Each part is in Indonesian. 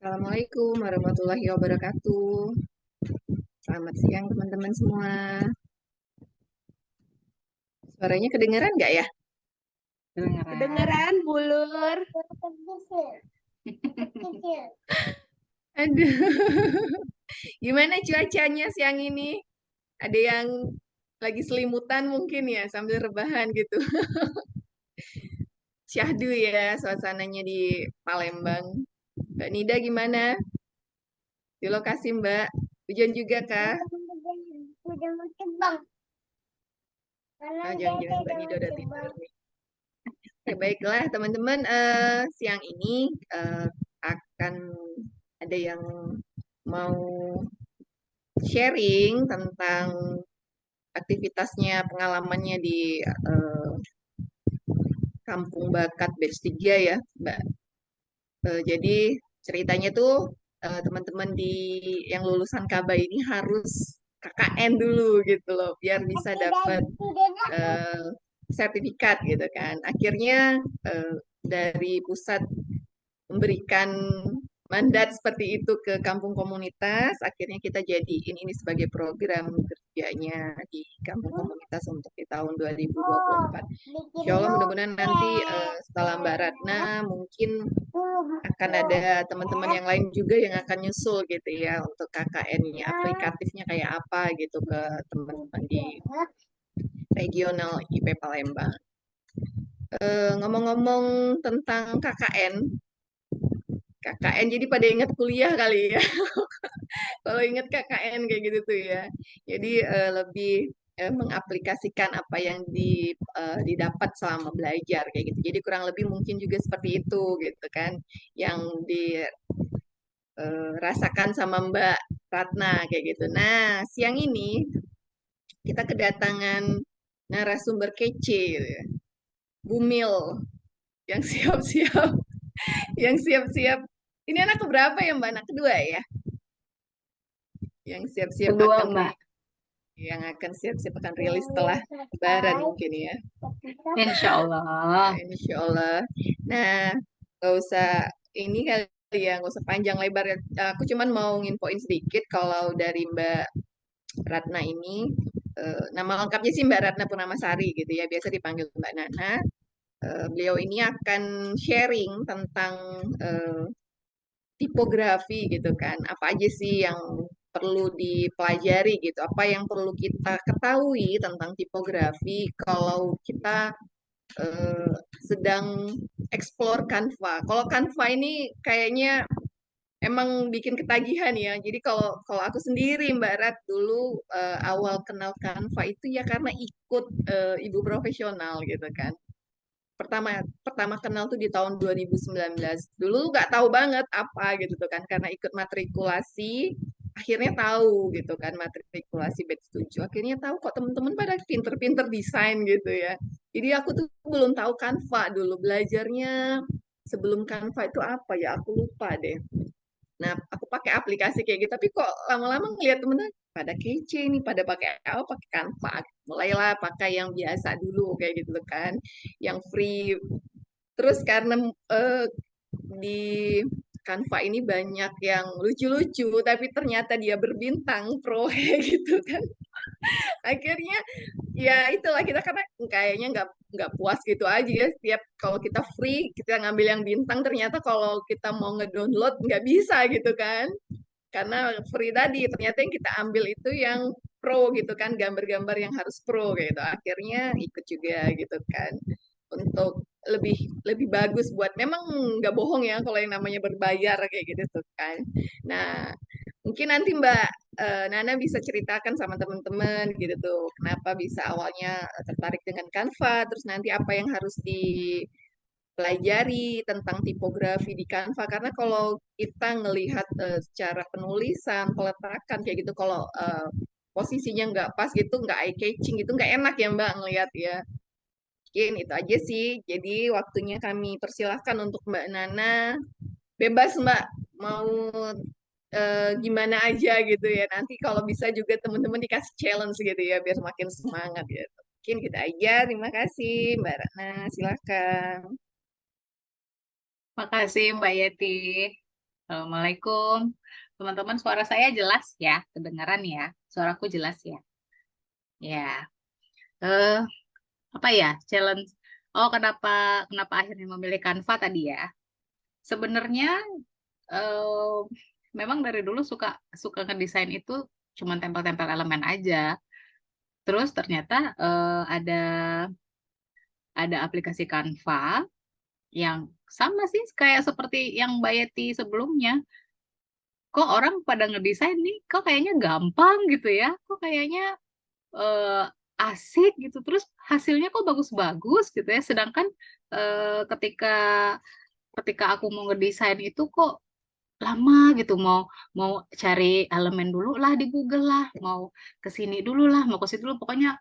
Assalamualaikum warahmatullahi wabarakatuh. Selamat siang teman-teman semua. Suaranya kedengeran nggak ya? Kedengeran. Kedengeran, Bulur. Aduh, gimana cuacanya siang ini? Ada yang lagi selimutan mungkin ya sambil rebahan gitu. Syahdu ya suasananya di Palembang. Mbak Nida gimana? Di lokasi Mbak? Hujan juga kah? Udah mau terbang. Ah, Karena jangan-jangan Dede Mbak udah Nida mau udah tidur terbang. nih. Ya baiklah teman-teman, siang ini akan ada yang mau sharing tentang aktivitasnya, pengalamannya di Kampung Bakat Batch 3 ya, Mbak. Jadi ceritanya tuh teman-teman di yang lulusan KABA ini harus KKN dulu gitu loh, biar bisa Tapi dapat dari itu Dede eh, sertifikat gitu kan. Akhirnya dari pusat memberikan mandat seperti itu ke kampung komunitas, akhirnya kita jadiin ini sebagai program kerjanya di kampung komunitas untuk di tahun oh 2024. bikin Insya Allah mudah-mudahan nanti notes. setelah Mbak Ratna mungkin akan Tuh, ada teman-teman ya. yang lain juga yang akan nyusul gitu ya untuk KKN-nya, Ah, aplikatifnya kayak apa gitu ke teman-teman di regional IP Palembang. Ngomong-ngomong tentang KKN jadi pada ingat kuliah kali ya. Kalau ingat KKN kayak gitu tuh ya. Jadi lebih mengaplikasikan apa yang didapat selama belajar kayak gitu. Jadi kurang lebih mungkin juga seperti itu gitu kan, yang dirasakan sama Mbak Ratna kayak gitu. Nah, siang ini kita kedatangan narasumber kece, gitu ya. Bumil yang siap-siap, yang siap-siap. Ini anak keberapa ya Mbak? Anak kedua ya? Yang siap-siap Kedua, akan Mbak. yang akan siap-siap akan rilis yang setelah udah Lebaran selesai. mungkin ya. Insya Allah. Insya Allah. Nah, nggak usah ini kali ya, nggak usah panjang lebar ya. Aku cuman mau nginfoin sedikit kalau dari Mbak Ratna ini, nama lengkapnya sih Mbak Ratna Purnamasari gitu ya, biasa dipanggil Mbak Nana. Beliau ini akan sharing tentang eh, tipografi gitu kan. Apa aja sih yang perlu dipelajari gitu, apa yang perlu kita ketahui tentang tipografi kalau kita eh, sedang explore Canva. Kalau Canva ini kayaknya emang bikin ketagihan ya. Jadi kalau kalau aku sendiri Mbak Rat dulu awal kenal Canva itu ya karena ikut ibu profesional gitu kan. Pertama pertama kenal tuh di tahun 2019. Dulu nggak tahu banget apa gitu tuh kan karena ikut matrikulasi akhirnya tahu gitu kan matrikulasi batch 7. Akhirnya tahu kok teman-teman pada pinter-pinter desain gitu ya. Jadi aku tuh belum tahu Canva dulu belajarnya sebelum Canva itu apa ya aku lupa deh. Nah, aku pakai aplikasi kayak gitu, tapi kok lama-lama ngeliat temen pada kece nih, pada pakai apa, pakai Canva. Mulailah pakai yang biasa dulu kayak gitu kan, yang free. Terus karena di Canva ini banyak yang lucu-lucu, tapi ternyata dia berbintang pro kayak gitu kan. Akhirnya ya itulah kita karena kayaknya nggak puas gitu aja ya. Setiap kalau kita free, kita ngambil yang bintang, ternyata kalau kita mau ngedownload nggak bisa gitu kan karena free tadi ternyata yang kita ambil itu yang pro gitu kan gambar-gambar yang harus pro gitu akhirnya ikut juga gitu kan untuk lebih lebih bagus buat memang nggak bohong ya kalau yang namanya berbayar kayak gitu tuh kan. Nah mungkin nanti Mbak Nana bisa ceritakan sama teman-teman gitu tuh kenapa bisa awalnya tertarik dengan Canva terus nanti apa yang harus pelajari tentang tipografi di Canva karena kalau kita ngelihat secara penulisan, peletakan kayak gitu, kalau posisinya nggak pas gitu, nggak eye catching gitu, nggak enak ya Mbak ngelihat ya. Mungkin itu aja sih. Jadi waktunya kami persilahkan untuk Mbak Nana. Bebas Mbak, mau gimana aja gitu ya. Nanti kalau bisa juga teman-teman dikasih challenge gitu ya, biar makin semangat gitu. Mungkin gitu aja. Terima kasih Mbak Ratna. Silakan. Makasih, Mbak Yeti. Assalamualaikum. Teman-teman, suara saya jelas ya? Kedengaran ya? Suaraku jelas ya? Ya. Eh, apa ya? Challenge. Oh, kenapa kenapa akhirnya memilih Canva tadi ya? Sebenarnya eh, memang dari dulu suka suka ngedesain itu cuman tempel-tempel elemen aja. Terus ternyata ada aplikasi Canva yang sama sih kayak seperti yang Bayeti sebelumnya. Kok orang pada ngedesain nih, kok kayaknya gampang gitu ya, kok kayaknya eh, asik gitu, terus hasilnya kok bagus-bagus gitu ya, sedangkan ketika ketika aku mau ngedesain itu kok lama gitu, mau mau cari elemen dulu lah di Google lah, mau ke sini dulu lah, mau ke situ dulu, pokoknya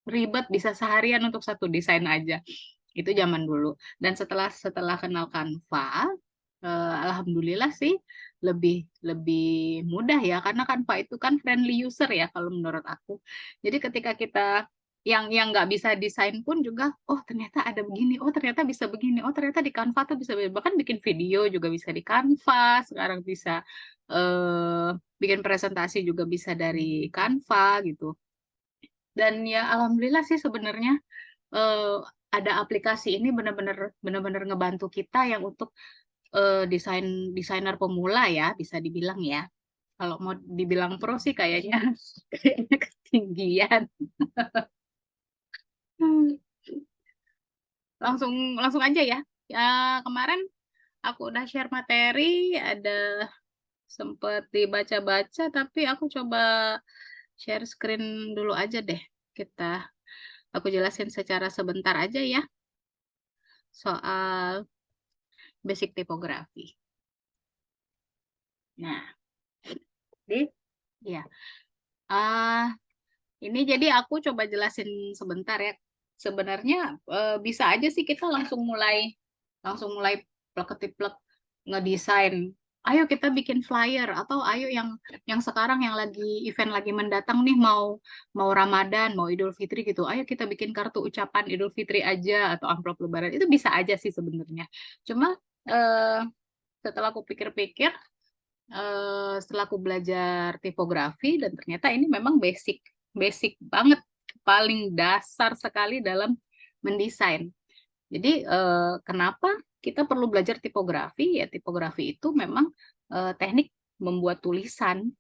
ribet, bisa seharian untuk satu desain aja. Itu zaman dulu. Dan setelah setelah kenal Canva, alhamdulillah sih lebih lebih mudah ya, karena Canva itu kan friendly user ya kalau menurut aku. Jadi ketika kita yang nggak bisa desain pun juga, oh ternyata ada begini, oh ternyata bisa begini, oh ternyata di Canva tuh bisa bahkan bikin video juga bisa di Canva, sekarang bisa eh, bikin presentasi juga bisa dari Canva gitu. Dan ya alhamdulillah sih sebenarnya eh, ada aplikasi ini benar-benar ngebantu kita yang untuk desainer pemula ya, bisa dibilang ya. Kalau mau dibilang pro sih kayaknya kayaknya ketinggian. Hmm. Langsung langsung aja ya. Ya kemarin aku udah share materi, ada sempet dibaca-baca, tapi aku coba share screen dulu aja deh. Aku jelasin secara sebentar aja ya soal basic tipografi. Nah, jadi ya, ah ini jadi aku coba jelasin sebentar ya. Sebenarnya bisa aja sih kita langsung mulai plek-ketiplek ngedesain. Ayo kita bikin flyer, atau ayo yang sekarang yang lagi event lagi mendatang nih, mau mau Ramadan, mau Idul Fitri gitu. Ayo kita bikin kartu ucapan Idul Fitri aja atau amplop Lebaran. Itu bisa aja sih sebenarnya. Cuma eh, setelah aku pikir-pikir, setelah aku belajar tipografi, dan ternyata ini memang basic basic banget, paling dasar sekali dalam mendesain. Jadi kenapa kita perlu belajar tipografi? Ya tipografi itu memang teknik membuat tulisan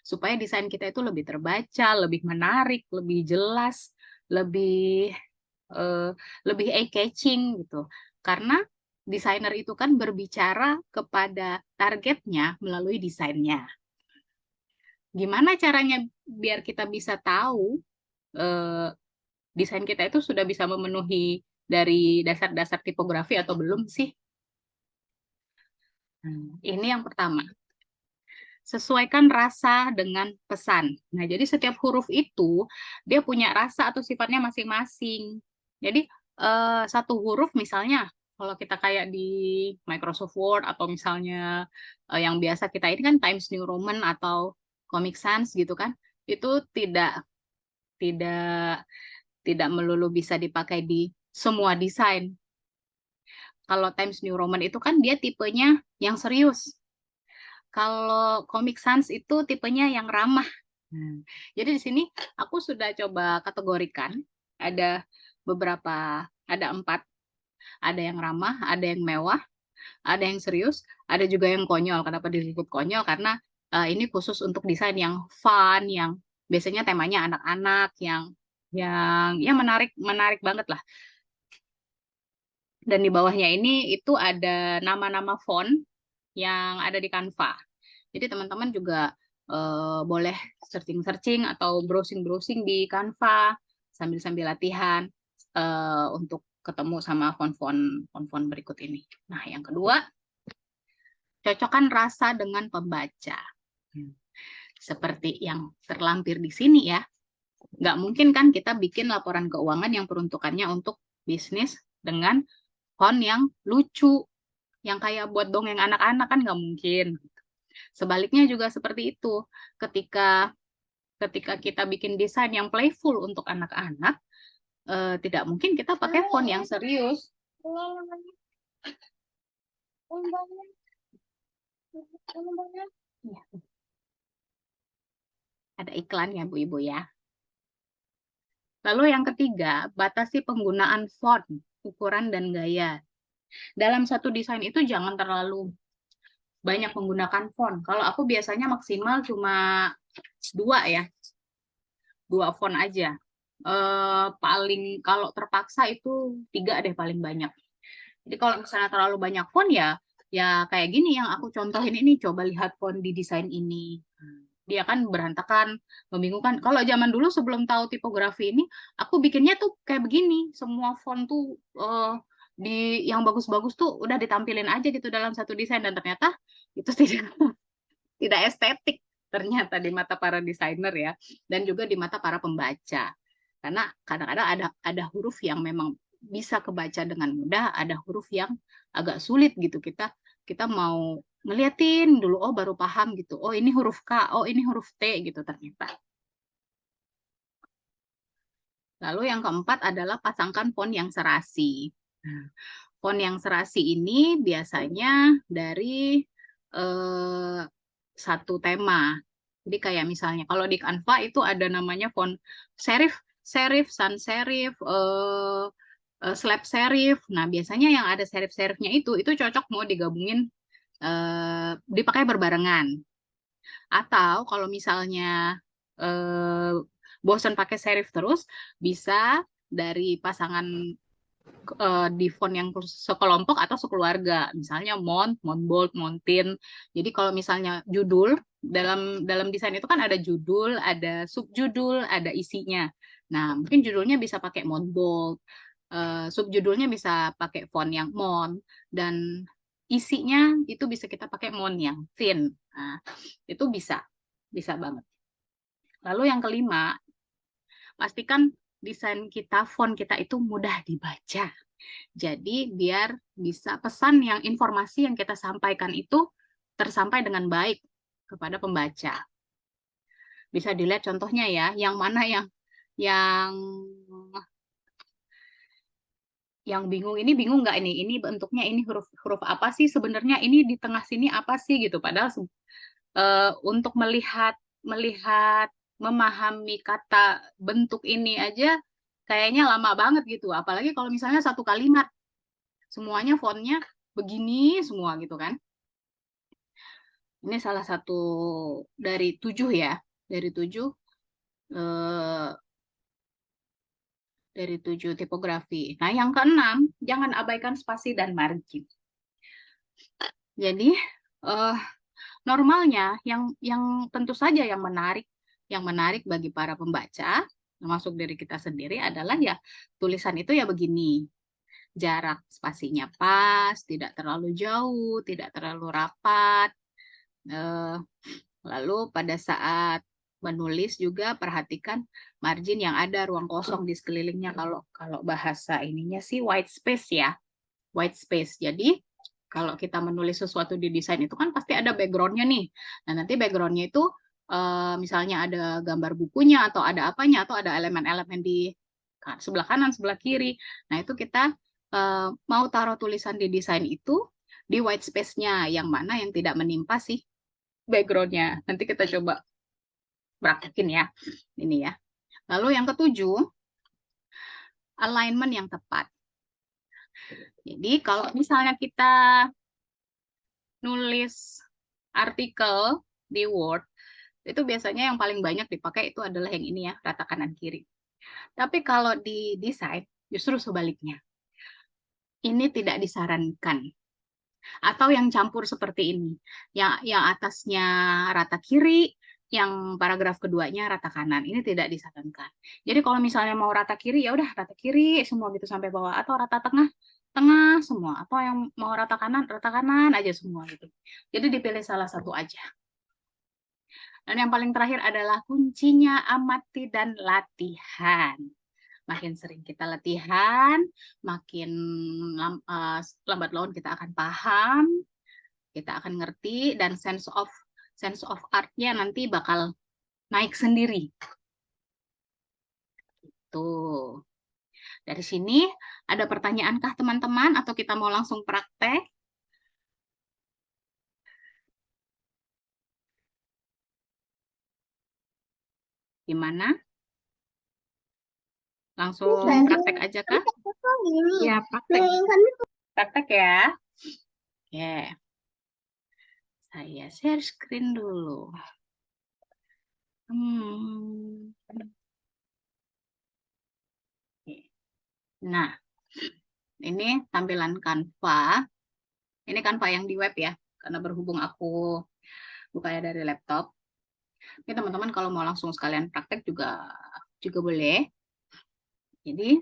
supaya desain kita itu lebih terbaca, lebih menarik, lebih jelas, lebih eh, lebih eye-catching gitu. Karena desainer itu kan berbicara kepada targetnya melalui desainnya. Gimana caranya biar kita bisa tahu eh, desain kita itu sudah bisa memenuhi dari dasar-dasar tipografi atau belum sih? Ini yang pertama. Sesuaikan rasa dengan pesan. Nah, jadi setiap huruf itu dia punya rasa atau sifatnya masing-masing. Jadi satu huruf misalnya, kalau kita kayak di Microsoft Word atau misalnya yang biasa kita ini kan Times New Roman atau Comic Sans gitu kan, itu tidak tidak melulu bisa dipakai di semua desain. Kalau Times New Roman itu kan dia tipenya yang serius. Kalau Comic Sans itu tipenya yang ramah. Jadi di sini aku sudah coba kategorikan. Ada beberapa, ada 4. Ada yang ramah, ada yang mewah, ada yang serius, ada juga yang konyol. Kenapa disebut konyol? Karena ini khusus untuk desain yang fun, yang biasanya temanya anak-anak, yang menarik menarik banget lah. Dan di bawahnya ini itu ada nama-nama font yang ada di Canva. Jadi teman-teman juga boleh searching-searching atau browsing-browsing di Canva sambil-sambil latihan untuk ketemu sama font-font berikut ini. Nah, yang kedua, cocokkan rasa dengan pembaca. Seperti yang terlampir di sini ya. Nggak mungkin kan kita bikin laporan keuangan yang peruntukannya untuk bisnis dengan font yang lucu, yang kayak buat dongeng anak-anak, kan nggak mungkin. Sebaliknya juga seperti itu. Ketika ketika kita bikin desain yang playful untuk anak-anak, tidak mungkin kita pakai font yang serius. Ya, ada iklannya Bu Ibu ya. Lalu yang ketiga, batasi penggunaan font, ukuran dan gaya. Dalam satu desain itu jangan terlalu banyak menggunakan font. Kalau aku biasanya maksimal cuma 2 ya, 2 font aja. Paling kalau terpaksa itu 3 deh paling banyak. Jadi kalau misalnya terlalu banyak font ya, ya kayak gini yang aku contohin ini, coba lihat font di desain ini. Dia kan berantakan, membingungkan. Kalau zaman dulu sebelum tahu tipografi ini, aku bikinnya tuh kayak begini. Semua font tuh di yang bagus-bagus tuh udah ditampilin aja gitu dalam satu desain dan ternyata itu tidak estetik ternyata di mata para desainer ya dan juga di mata para pembaca. Karena kadang-kadang ada huruf yang memang bisa kebaca dengan mudah, ada huruf yang agak sulit gitu. Kita mau ngeliatin dulu, oh baru paham gitu. Oh ini huruf K, oh ini huruf T gitu ternyata. Lalu yang keempat adalah pasangkan font yang serasi. Font yang serasi ini biasanya dari satu tema. Jadi kayak misalnya kalau di Canva itu ada namanya font serif, serif, sans serif, slab serif. Nah, biasanya yang ada serif-serifnya itu cocok mau digabungin dipakai berbarengan. Atau kalau misalnya eh, bosan pakai serif terus, bisa dari pasangan di font yang sekelompok atau sekeluarga. Misalnya Mont, Montbold, Montin. Jadi kalau misalnya judul, dalam desain itu kan ada judul, ada subjudul, ada isinya. Nah, mungkin judulnya bisa pakai Montbold, subjudulnya bisa pakai font yang Mont, dan isinya itu bisa kita pakai Mont yang thin. Nah, itu bisa banget. Lalu yang kelima, pastikan desain kita, font kita itu mudah dibaca. Jadi biar bisa pesan yang informasi yang kita sampaikan itu tersampai dengan baik kepada pembaca. Bisa dilihat contohnya ya, yang mana yang yang bingung ini bingung nggak ini? Ini bentuknya ini huruf huruf apa sih sebenarnya? Ini di tengah sini apa sih gitu? Padahal untuk melihat melihat memahami kata bentuk ini aja kayaknya lama banget gitu. Apalagi kalau misalnya satu kalimat semuanya fontnya begini semua gitu kan. Ini salah satu dari 7 ya, dari 7 eh, dari 7 tipografi. Nah, yang keenam, jangan abaikan spasi dan margin. Jadi normalnya yang tentu saja yang menarik bagi para pembaca, termasuk dari kita sendiri adalah ya tulisan itu ya begini. Jarak spasinya pas, tidak terlalu jauh, tidak terlalu rapat. Lalu pada saat menulis juga perhatikan margin yang ada, ruang kosong di sekelilingnya. Kalau bahasa ininya sih white space ya, white space. Jadi kalau kita menulis sesuatu di desain itu kan pasti ada backgroundnya nih. Nah nanti backgroundnya itu misalnya ada gambar bukunya atau ada apanya atau ada elemen-elemen di sebelah kanan, sebelah kiri. Nah itu kita mau taruh tulisan di desain itu di white space-nya yang mana yang tidak menimpa sih backgroundnya. Nanti kita coba praktekin ya. Ini ya. Lalu yang ketujuh, alignment yang tepat. Jadi kalau misalnya kita nulis artikel di Word, itu biasanya yang paling banyak dipakai itu adalah yang ini ya, rata kanan kiri. Tapi kalau di desain, justru sebaliknya. Ini tidak disarankan. Atau yang campur seperti ini. Yang atasnya rata kiri, yang paragraf keduanya rata kanan. Ini tidak disarankan. Jadi kalau misalnya mau rata kiri, ya udah rata kiri semua gitu sampai bawah. Atau rata tengah, tengah semua. Atau yang mau rata kanan aja semua gitu. Jadi dipilih salah satu aja. Dan yang paling terakhir adalah kuncinya amati dan latihan. Makin sering kita latihan, makin lambat laun kita akan paham, kita akan ngerti, dan sense of art-nya nanti bakal naik sendiri. Tuh. Dari sini ada pertanyaankah teman-teman atau kita mau langsung praktek? Gimana? Langsung praktek aja kah? Ya, praktek. Praktek ya. Oke. Saya share screen dulu. Hmm. Oke. Nah, ini tampilan Canva. Ini Canva yang di web ya, karena berhubung aku bukanya dari laptop. Ini teman-teman kalau mau langsung sekalian praktek juga juga boleh. Jadi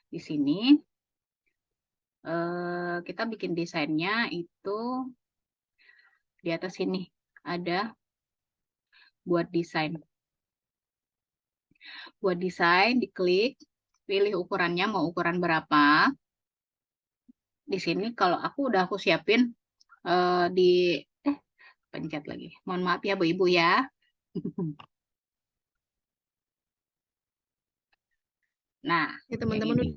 di sini kita bikin desainnya itu di atas sini ada buat desain. Buat desain, diklik, pilih ukurannya mau ukuran berapa. Di sini kalau aku siapin di pencet lagi. Mohon maaf ya Bu Ibu ya. Nah, Ya, kayak teman-teman gini.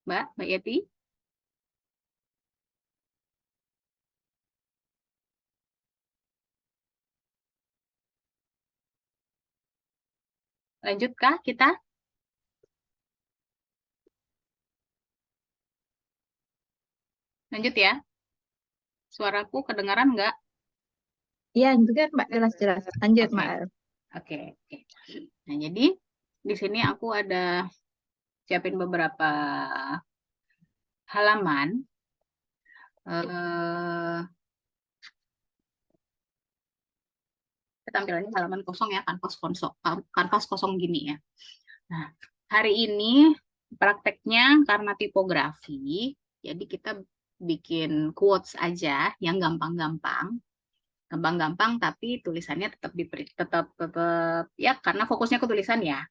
Mbak Yeti. Lanjutkah kita? Lanjut ya. Suaraku kedengaran nggak? Iya, juga Mbak, jelas-jelas. Lanjut, Oke, Mbak. oke, oke. Nah, jadi di sini aku ada siapin beberapa halaman. Eh, Tampilannya halaman kosong ya, kanvas kosong gini ya. Nah, hari ini prakteknya karena tipografi, jadi kita bikin quotes aja yang gampang-gampang. Gampang-gampang tapi tulisannya tetap ya karena fokusnya ke tulisan ya.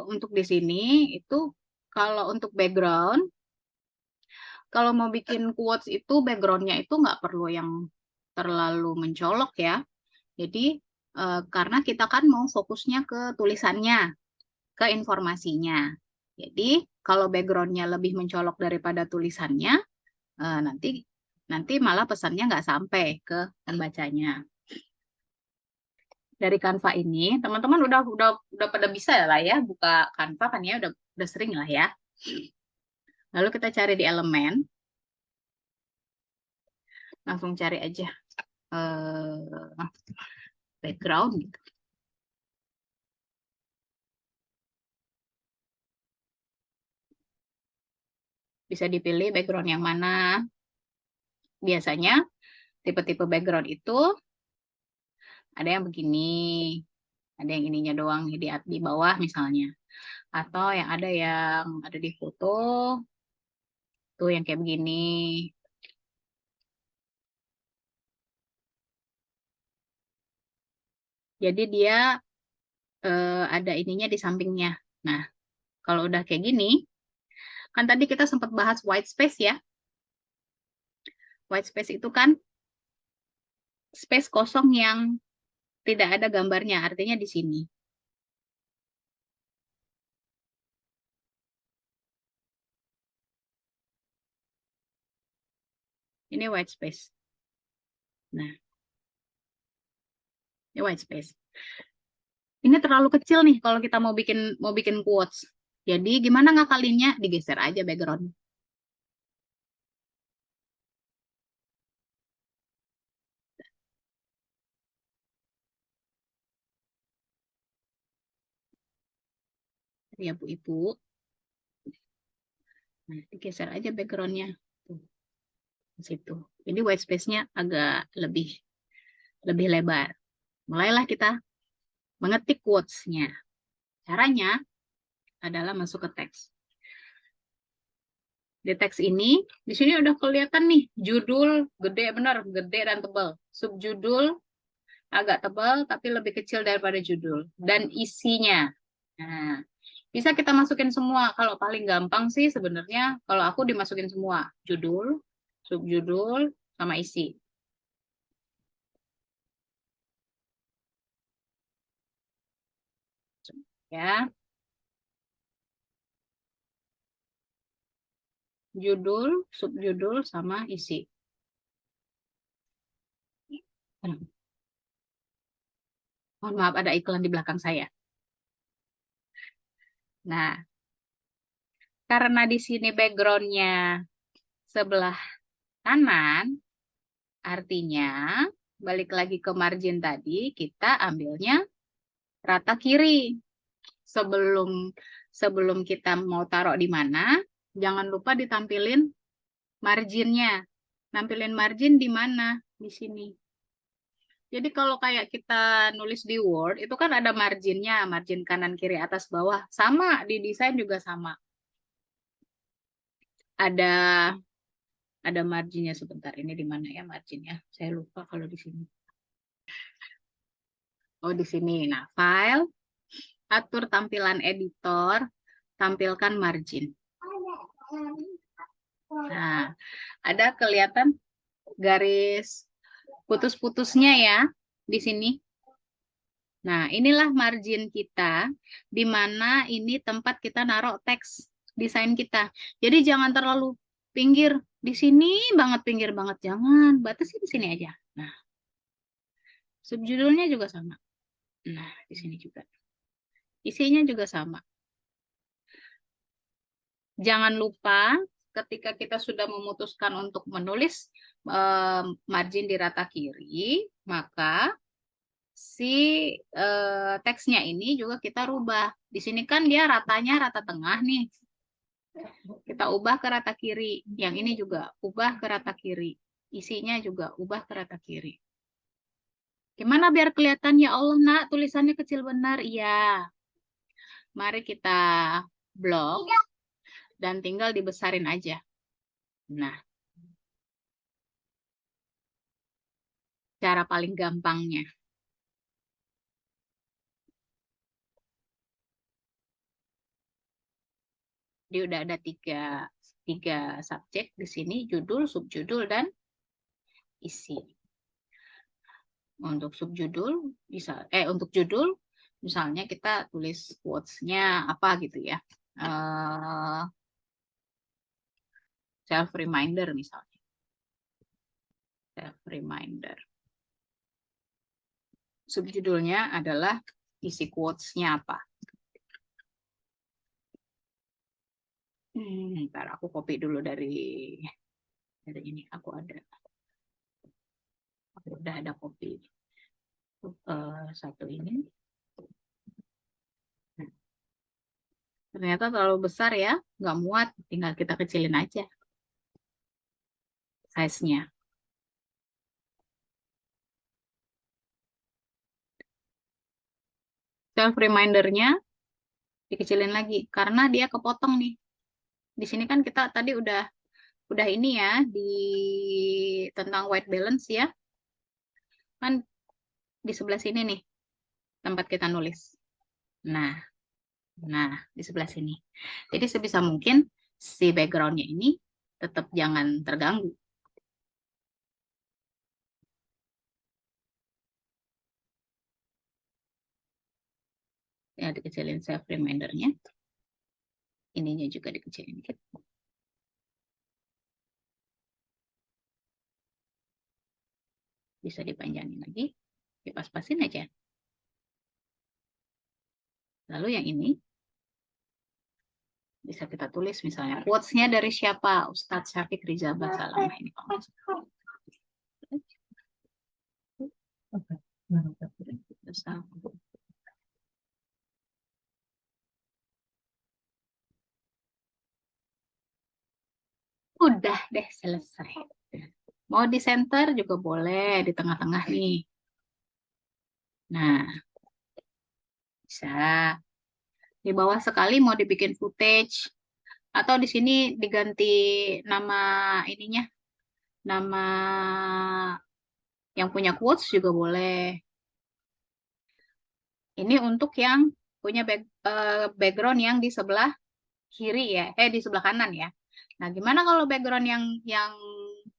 Untuk di sini itu kalau untuk background, kalau mau bikin quotes itu backgroundnya itu nggak perlu yang terlalu mencolok ya. Jadi karena kita kan mau fokusnya ke tulisannya, ke informasinya. Jadi kalau backgroundnya lebih mencolok daripada tulisannya, nanti nanti malah pesannya nggak sampai ke pembacanya. Dari Canva ini, teman-teman udah pada bisa lah ya buka Canva kan ya, udah sering lah ya. Lalu kita cari di elemen, langsung cari aja background gitu. Bisa dipilih background yang mana. Biasanya tipe-tipe background itu ada yang begini, ada yang ininya doang di bawah misalnya. Atau yang ada di foto, tuh yang kayak begini. Jadi dia ada ininya di sampingnya. Nah, kalau udah kayak gini, kan tadi kita sempat bahas white space ya. White space itu kan space kosong yang tidak ada gambarnya, artinya di sini. Ini white space. Nah, ini white space. Ini terlalu kecil nih kalau kita mau bikin quotes. Jadi gimana ngakalinnya? Digeser aja background. Ya Bu Ibu. Nah, digeser aja backgroundnya. Tuh, di situ. Ini white space-nya agak lebih lebih lebar. Mulailah kita mengetik quotes-nya. Caranya adalah masuk ke teks. Di teks ini, di sini udah kelihatan nih, judul gede benar, gede dan tebal. Subjudul agak tebal tapi lebih kecil daripada judul. Dan isinya. Nah, bisa kita masukin semua. Kalau paling gampang sih sebenarnya kalau aku dimasukin semua. Judul, subjudul, sama isi. Ya, judul, subjudul, sama isi. Mohon maaf, ada iklan di belakang saya. Nah, karena di sini backgroundnya sebelah kanan, artinya balik lagi ke margin tadi, kita ambilnya rata kiri. Sebelum kita mau taruh di mana, jangan lupa ditampilin marginnya. Nampilin margin di mana? Di sini. Jadi kalau kayak kita nulis di Word, itu kan ada marginnya, margin kanan, kiri, atas, bawah. Sama, di desain juga sama. Ada marginnya sebentar. Ini di mana ya marginnya? Saya lupa kalau di sini. Oh, di sini. Nah, file, atur tampilan editor, tampilkan margin. Nah, ada kelihatan garis putus-putusnya ya di sini. Nah, inilah margin kita, di mana ini tempat kita naruh teks desain kita. Jadi jangan terlalu pinggir di sini banget, pinggir banget, jangan, batasi di sini aja. Nah, subjudulnya juga sama. Nah, di sini juga. Isinya juga sama. Jangan lupa ketika kita sudah memutuskan untuk menulis margin di rata kiri, maka si teksnya ini juga kita rubah. Di sini kan dia ratanya rata tengah nih. Kita ubah ke rata kiri. Yang ini juga ubah ke rata kiri. Isinya juga ubah ke rata kiri. Gimana biar kelihatan ya Allah nak tulisannya kecil benar? Iya. Mari kita blok dan tinggal dibesarin aja. Nah, cara paling gampangnya. Dia udah ada tiga subjek di sini, judul, subjudul, dan isi. Untuk subjudul bisa untuk judul misalnya kita tulis quotes-nya apa gitu ya. Self reminder misalnya. Self reminder. Subjudulnya adalah isi quotes-nya apa. Ntar aku copy dulu dari ini, aku udah ada copy satu ini. Ternyata terlalu besar ya, nggak muat, tinggal kita kecilin aja size-nya. Self reminder-nya dikecilin lagi karena dia kepotong nih. Di sini kan kita tadi udah ini ya di tentang white balance ya. Kan di sebelah sini nih tempat kita nulis. Nah, di sebelah sini. Jadi sebisa mungkin si background-nya ini tetap jangan terganggu. Ya, dikecilin self reminder-nya. Ininya juga dikecilin dikit. Bisa dipanjangin lagi. Dipas-pasin aja. Lalu yang ini bisa kita tulis misalnya quotes-nya dari siapa? Ustadz Syafiq Rizal Basalamah ini. Udah deh selesai. Mau di center juga boleh, di tengah-tengah nih. Nah, bisa. Di bawah sekali mau dibikin footage. Atau di sini diganti nama ininya. Nama yang punya quotes juga boleh. Ini untuk yang punya background yang di sebelah kiri ya. Di sebelah kanan ya. Nah, gimana kalau background yang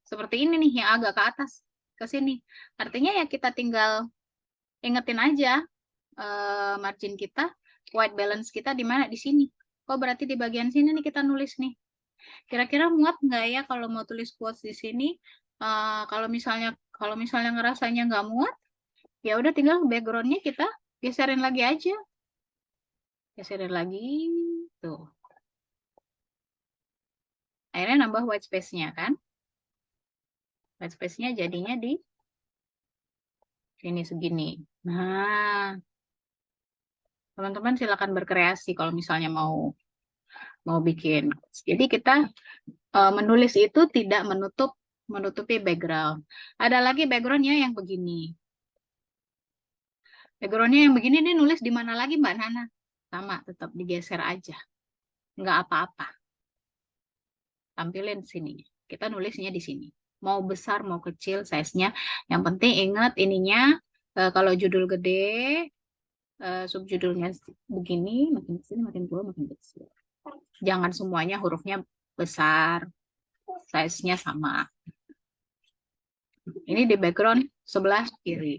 seperti ini nih, yang agak ke atas, ke sini. Artinya ya kita tinggal ingetin aja margin kita, white balance kita di mana? Di sini. Oh, berarti di bagian sini nih kita nulis nih. Kira-kira muat nggak ya kalau mau tulis quotes di sini? Kalau misalnya ngerasanya nggak muat, ya udah tinggal backgroundnya kita geserin lagi aja, geserin lagi, tuh. Akhirnya nambah white space-nya kan? White space-nya jadinya di sini segini. Nah, teman-teman silakan berkreasi kalau misalnya mau mau bikin. Jadi kita menulis itu tidak menutupi background. Ada lagi backgroundnya yang begini. Backgroundnya yang begini nih nulis di mana lagi Mbak Nana? Sama, tetap digeser aja. Nggak apa-apa. Tampilin sini. Kita nulisnya di sini. Mau besar, mau kecil size-nya. Yang penting ingat ininya, kalau judul gede, subjudulnya begini, makin kesini, makin tua, makin kecil. Jangan semuanya hurufnya besar, size-nya sama. Ini di background sebelah kiri.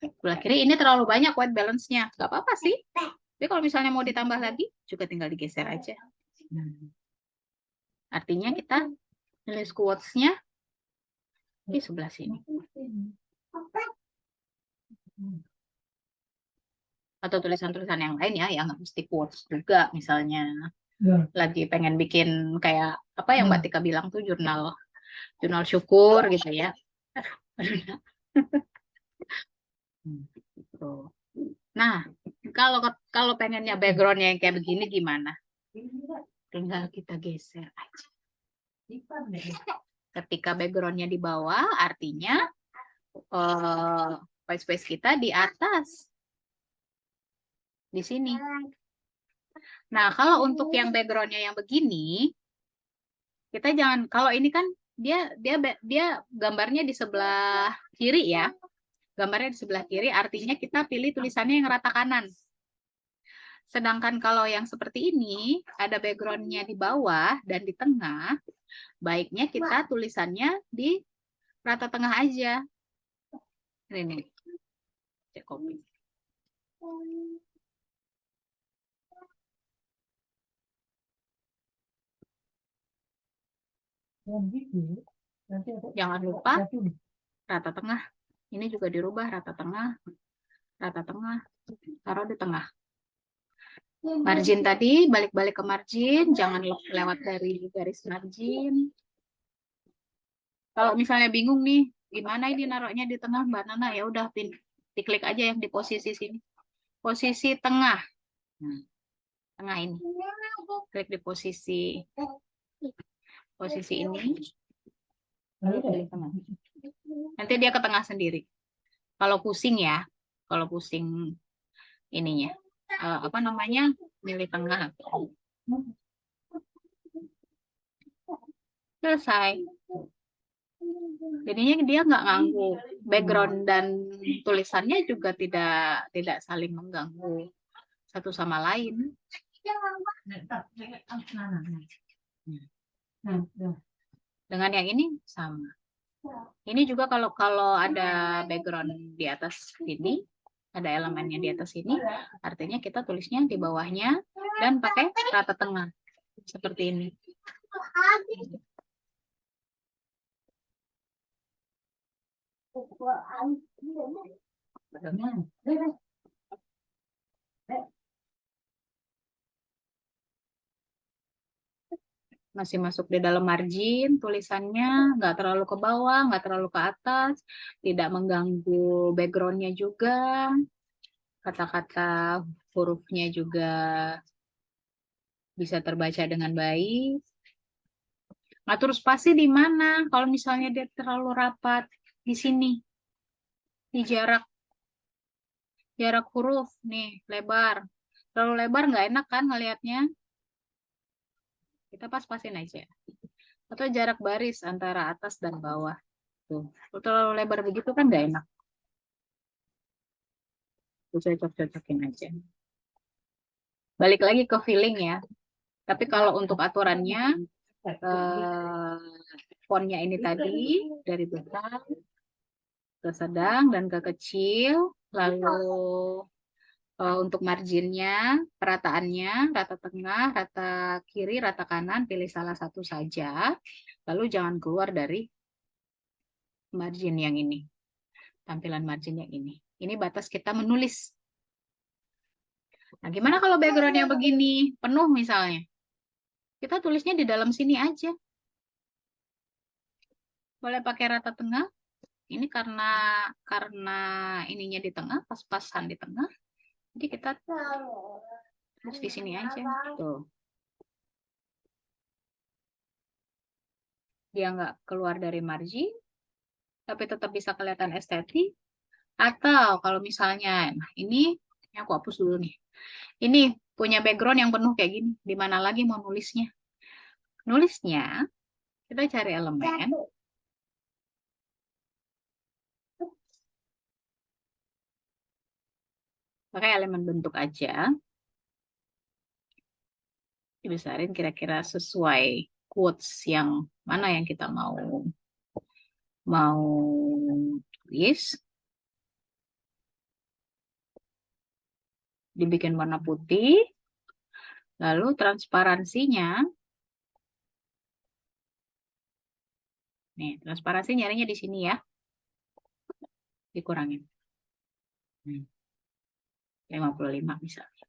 Sebelah kiri ini terlalu banyak white balance-nya. Nggak apa-apa sih. Tapi kalau misalnya mau ditambah lagi, juga tinggal digeser aja. Artinya kita nulis quotes-nya di sebelah sini. Atau tulisan-tulisan yang lain ya, yang nggak mesti quotes juga. Misalnya lagi pengen bikin kayak apa yang Mbak Tika bilang tuh jurnal syukur gitu ya. Tuh. Nah, kalau kalau pengennya backgroundnya yang kayak begini gimana? Tinggal kita geser aja. Ketika backgroundnya di bawah, artinya white space kita di atas. Di sini. Nah, kalau untuk yang backgroundnya yang begini, kita jangan, kalau ini kan dia gambarnya di sebelah kiri ya. Gambarnya di sebelah kiri, artinya kita pilih tulisannya yang rata kanan. Sedangkan kalau yang seperti ini, ada backgroundnya di bawah dan di tengah, baiknya kita tulisannya di rata tengah aja. Ini nih, cek copy. Jangan lupa rata tengah. Ini juga dirubah rata tengah, taruh di tengah. Margin tadi balik-balik ke margin, jangan lewat dari garis margin. Kalau misalnya bingung nih, gimana ini naruhnya di tengah Mbak Nana, ya udah diklik aja yang di posisi sini. Posisi tengah. Nah, tengah ini. Klik di posisi ini. Lalu klik tengah. Nanti dia ke tengah sendiri. Kalau pusing ya, kalau pusing ininya. Apa namanya? Milih tengah. Selesai. Jadinya dia nggak ganggu. Background dan tulisannya juga tidak saling mengganggu satu sama lain. Dengan yang ini sama. Ini juga kalau ada background di atas ini, ada elemennya di atas ini, artinya kita tulisnya di bawahnya dan pakai rata tengah. Seperti ini. Masih masuk di dalam margin, tulisannya nggak terlalu ke bawah, nggak terlalu ke atas, tidak mengganggu backgroundnya juga, kata-kata hurufnya juga bisa terbaca dengan baik. Ngatur spasi di mana? Kalau misalnya dia terlalu rapat, di sini, di jarak huruf nih, lebar. Terlalu lebar nggak enak kan ngelihatnya? Kita pas-pasin aja. Atau jarak baris antara atas dan bawah. Tuh. Kalau terlalu lebar begitu kan nggak enak. Tuh, cocok-cocokin aja. Balik lagi ke feeling ya. Tapi kalau untuk aturannya, fontnya ini tadi dari besar ke sedang dan ke kecil, lalu Untuk marginnya, perataannya, rata tengah, rata kiri, rata kanan, pilih salah satu saja. Lalu jangan keluar dari margin yang ini, tampilan margin yang ini. Ini batas kita menulis. Nah, gimana kalau backgroundnya begini, penuh misalnya? Kita tulisnya di dalam sini aja. Boleh pakai rata tengah. Ini karena ininya di tengah, pas-pasan di tengah. Jadi kita tulis di sini aja. Tuh. Dia nggak keluar dari margin, tapi tetap bisa kelihatan estetik. Atau kalau misalnya, nah ini aku hapus dulu nih. Ini punya background yang penuh kayak gini. Di mana lagi mau nulisnya? Nulisnya, kita cari elemen. Pakai elemen bentuk aja. Dibesarin kira-kira sesuai quotes yang mana yang kita mau tulis. Dibikin warna putih. Lalu transparansinya. Nih, transparansi nyarinya di sini ya. Dikurangin. 55 misalnya.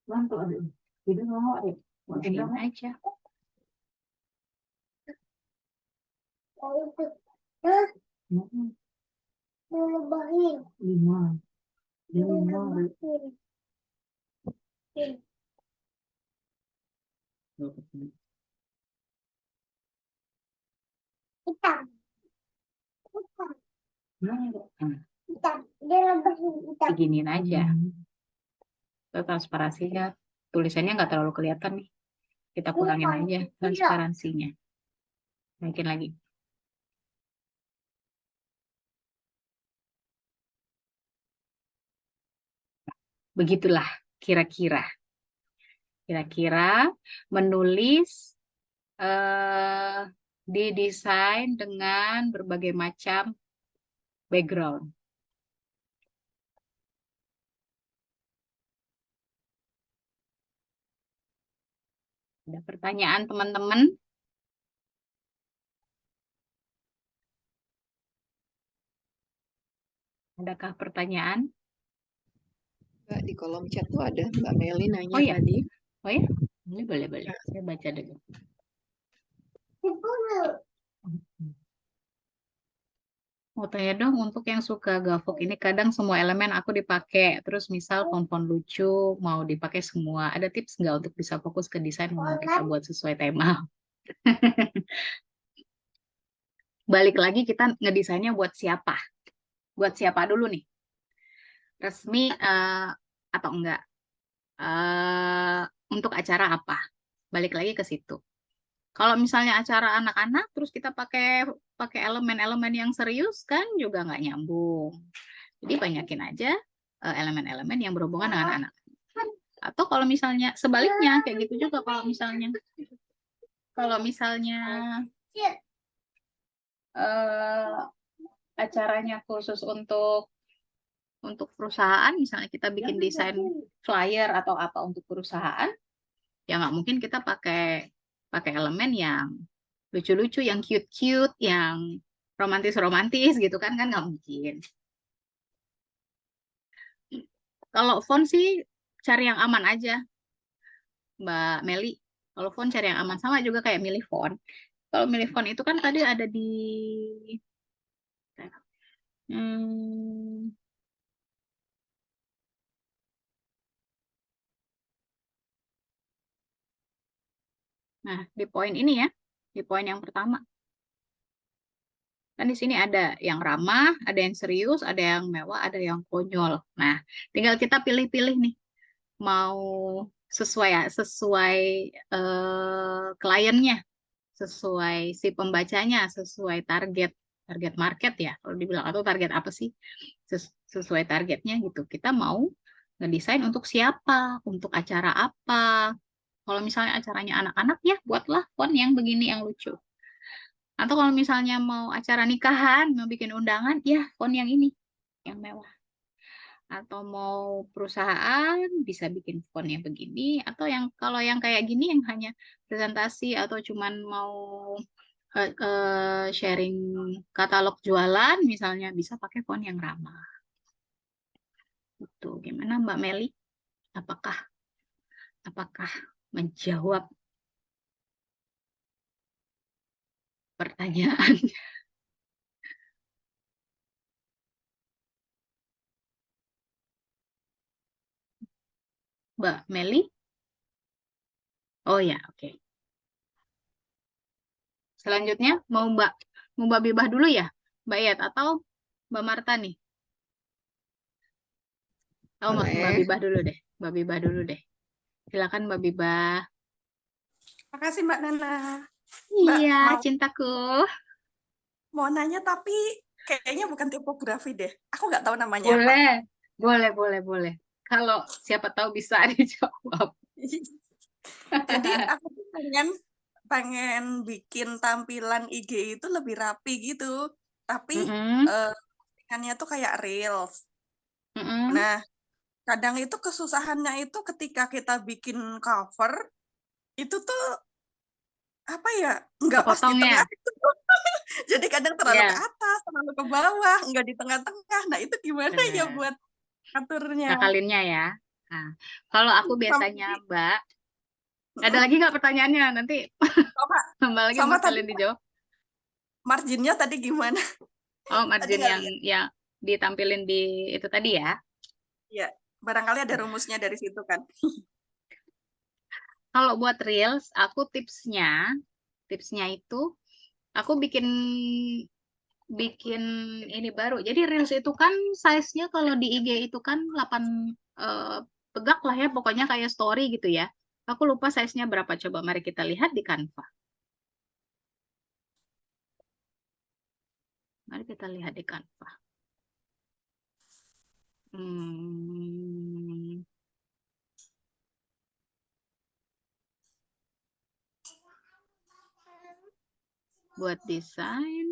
Masukin aja. Beginiin aja. Transparansinya, tulisannya nggak terlalu kelihatan nih. Kita kurangin aja transparansinya. Naikin lagi. Begitulah kira-kira. Kira-kira menulis didesain dengan berbagai macam background. Ada pertanyaan teman-teman? Adakah pertanyaan? Mbak, di kolom chat tuh ada Mbak Meli nanya Oh ya, tadi. oh ya, boleh. Saya baca dulu. Mau tanya dong, untuk yang suka gavok ini kadang semua elemen aku dipakai. Terus misal font-font lucu mau dipakai semua. Ada tips nggak untuk bisa fokus ke desain mau kita buat sesuai tema? Balik lagi kita ngedesainnya buat siapa? Buat siapa dulu nih? Resmi atau enggak? Eh, untuk acara apa? Balik lagi ke situ. Kalau misalnya acara anak-anak, terus kita pakai pakai elemen-elemen yang serius kan juga nggak nyambung. Jadi banyakin aja elemen-elemen yang berhubungan dengan anak. Atau kalau misalnya sebaliknya kayak gitu juga kalau misalnya eh, acaranya khusus untuk perusahaan, misalnya kita bikin desain flyer atau apa untuk perusahaan, ya nggak mungkin kita pakai pakai elemen yang lucu-lucu, yang cute-cute, yang romantis-romantis gitu kan nggak mungkin. Kalau font sih cari yang aman aja, Mbak Meli. Kalau font cari yang aman, sama juga kayak milih font. Kalau milih font itu kan tadi ada di hmm, nah di poin ini ya, di poin yang pertama. Kan di sini ada yang ramah, ada yang serius, ada yang mewah, ada yang konyol. Nah, tinggal kita pilih-pilih nih, mau sesuai kliennya, sesuai si pembacanya, sesuai target market ya. Kalau dibilang atau target apa sih? Sesuai targetnya gitu. Kita mau ngedesain untuk siapa, untuk acara apa. Kalau misalnya acaranya anak-anak ya, buatlah font yang begini yang lucu. Atau kalau misalnya mau acara nikahan, mau bikin undangan, ya font yang ini, yang mewah. Atau mau perusahaan, bisa bikin font yang begini. Atau yang kalau yang kayak gini, yang hanya presentasi atau cuman mau sharing katalog jualan, misalnya bisa pakai font yang ramah. Itu gimana Mbak Meli? Apakah apakah menjawab pertanyaan Mbak Meli? Oh ya, oke. Selanjutnya mau Mbak Bibah dulu ya, Mbak Yat atau Mbak Marta nih? Oh, Mbak Boleh. Bibah dulu deh. Mbak Bibah dulu deh. Silakan Mbak Bibah. Makasih Mbak Nana. Mbak Iya, mau cintaku. nanya tapi kayaknya bukan tipografi deh. Aku nggak tahu namanya apa. Boleh, boleh, boleh, boleh. Kalau siapa tahu bisa dijawab. Jadi aku tuh pengen bikin tampilan IG itu lebih rapi gitu. Tapi Mm-mm, postingannya tuh kayak reels. mm-mm. Nah, kadang itu kesusahannya itu ketika kita bikin cover itu tuh apa ya, nggak pas di Kepotongnya. tengah itu. Jadi kadang terlalu ke Ya, atas, terlalu ke bawah, nggak di tengah-tengah. Nah, itu gimana ya benar. buat aturnya? Ngakalinnya ya. Nah, kalau aku Sama, biasanya, Mbak, ada mm, lagi nggak pertanyaannya? Nanti sama, Mbak lagi sama buat tadi kalian dijawab. marginnya tadi gimana? Oh, Tadi margin nggak yang lihat. yang ditampilin di itu tadi ya. Ya, barangkali ada rumusnya dari situ kan. Kalau buat Reels, aku tipsnya itu aku bikin bikin ini baru. Jadi Reels itu kan size-nya kalau di IG itu kan 8 eh, tegak lah ya, pokoknya kayak story gitu ya. Aku lupa size-nya berapa, coba mari kita lihat di Canva. Mari kita lihat di Canva. Hmm, buat desain,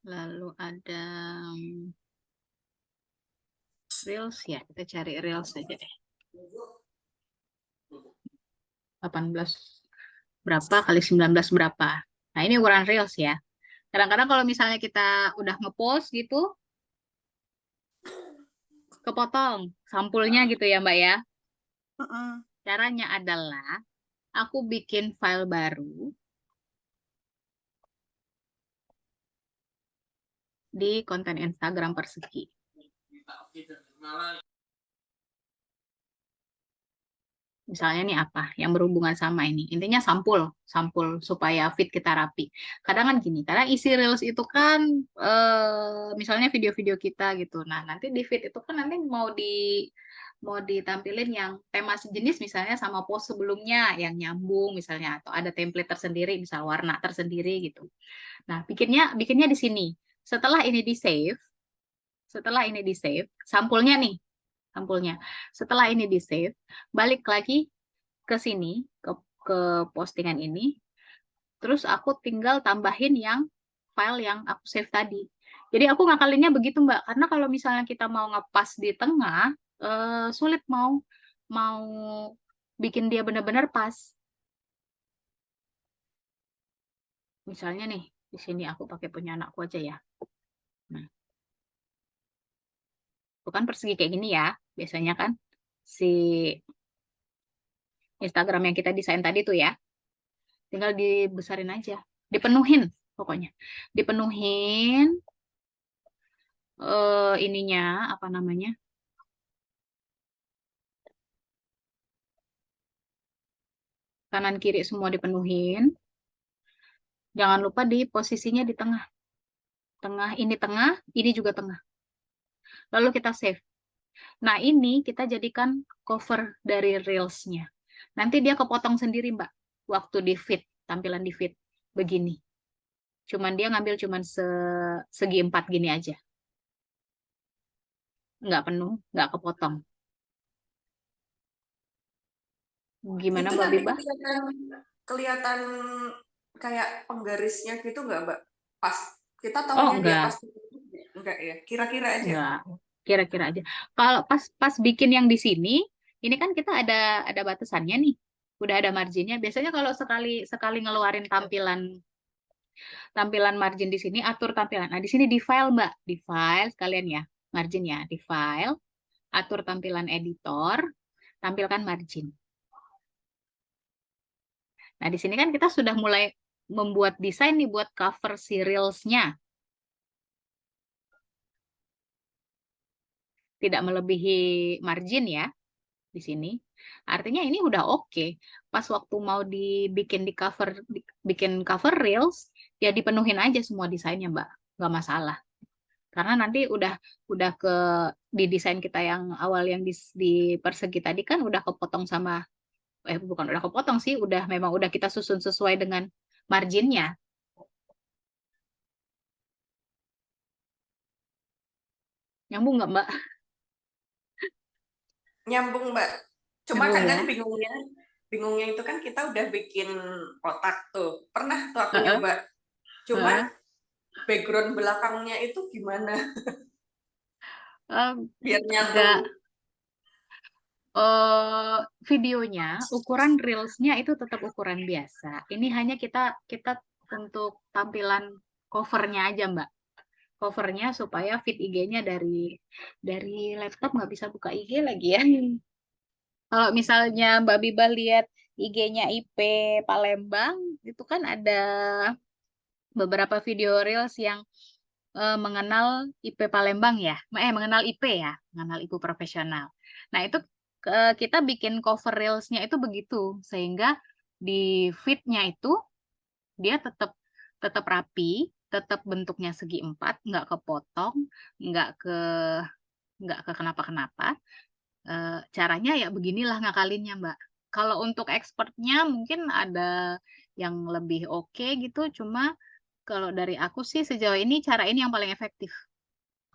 lalu ada Reels ya, kita cari Reels aja deh. 18 berapa kali 19 berapa. Nah, ini ukuran Reels ya. Kadang-kadang kalau misalnya kita udah ngepost gitu, kepotong sampulnya gitu ya, Mbak ya. Mm-mm. Caranya adalah aku bikin file baru di konten Instagram persegi. Misalnya nih apa yang berhubungan sama ini. Intinya sampul supaya fit kita rapi. Kadang kan gini, kadang isi Reels itu kan misalnya video-video kita gitu. Nah, nanti di feed itu kan nanti mau ditampilin yang tema sejenis misalnya sama post sebelumnya yang nyambung misalnya atau ada template tersendiri, misal warna tersendiri gitu. Nah, bikinnya di sini. Setelah ini di save, sampulnya nih, sampulnya. Setelah ini di save, balik lagi ke sini, ke postingan ini, terus aku tinggal tambahin yang file yang aku save tadi. Jadi aku ngakalinnya begitu, Mbak, karena kalau misalnya kita mau ngepas di tengah, sulit mau bikin dia benar-benar pas. Misalnya nih, di sini aku pakai punya anakku aja ya. Nah, itu kan persegi kayak gini ya, biasanya kan si Instagram yang kita desain tadi tuh ya, tinggal dibesarin aja, dipenuhin pokoknya, dipenuhin ininya apa namanya, kanan kiri semua dipenuhin. Jangan lupa di posisinya di tengah, tengah, ini juga tengah. Lalu kita save. Nah, ini kita jadikan cover dari Reels-nya. Nanti dia kepotong sendiri, Mbak, waktu di feed, tampilan di feed begini. Cuman dia ngambil cuman segi 4 gini aja. Nggak penuh, nggak kepotong. Gimana Itu Mbak nanti Biba? kelihatan kayak penggarisnya gitu nggak, Mbak? Pas kita Oh, tahunya dia enggak. pasti enggak ya, kira-kira aja. Enggak. Kira-kira aja. Kalau pas pas bikin yang di sini, ini kan kita ada batasannya nih. Udah ada marginnya. Biasanya kalau sekali sekali ngeluarin tampilan tampilan margin di sini, atur tampilan. Nah, di sini di file, Mbak. Di file sekalian ya, margin ya. Di file, atur tampilan editor, tampilkan margin. Nah, di sini kan kita sudah mulai membuat desain nih buat cover si Reels-nya. Tidak melebihi margin ya di sini. Artinya ini udah oke. Pas waktu mau dibikin di cover bikin cover Reels, ya dipenuhin aja semua desainnya, Mbak. Nggak masalah. Karena nanti udah ke di desain kita yang awal yang di persegi tadi kan udah kepotong sama bukan udah kepotong sih, memang udah kita susun sesuai dengan marginnya. Nyambung nggak, Mbak? Nyambung, Mbak. Cuma Nyambung kadang ya. bingungnya itu kan kita udah bikin kotak tuh. Pernah tuh aku Heeh, nyoba. Cuma heeh. background belakangnya itu gimana Em, biar nyatu. nggak videonya ukuran reelsnya itu tetap ukuran biasa. Ini hanya kita kita untuk tampilan covernya aja, Mbak. Covernya supaya feed IG-nya dari laptop nggak bisa buka IG lagi ya. Kalau misalnya Mbak Biba lihat IG-nya IP Palembang, itu kan ada beberapa video reels yang mengenal IP Palembang ya, mengenal IP ya, mengenal IP profesional. Nah itu kita bikin cover reelsnya itu begitu, sehingga di feed-nya itu dia tetap tetap rapi, tetap bentuknya segi empat, nggak nggak ke nggak ke kenapa-kenapa. Caranya ya beginilah ngakalinnya, Mbak. Kalau untuk expertnya mungkin ada yang lebih oke gitu, cuma kalau dari aku sih sejauh ini cara ini yang paling efektif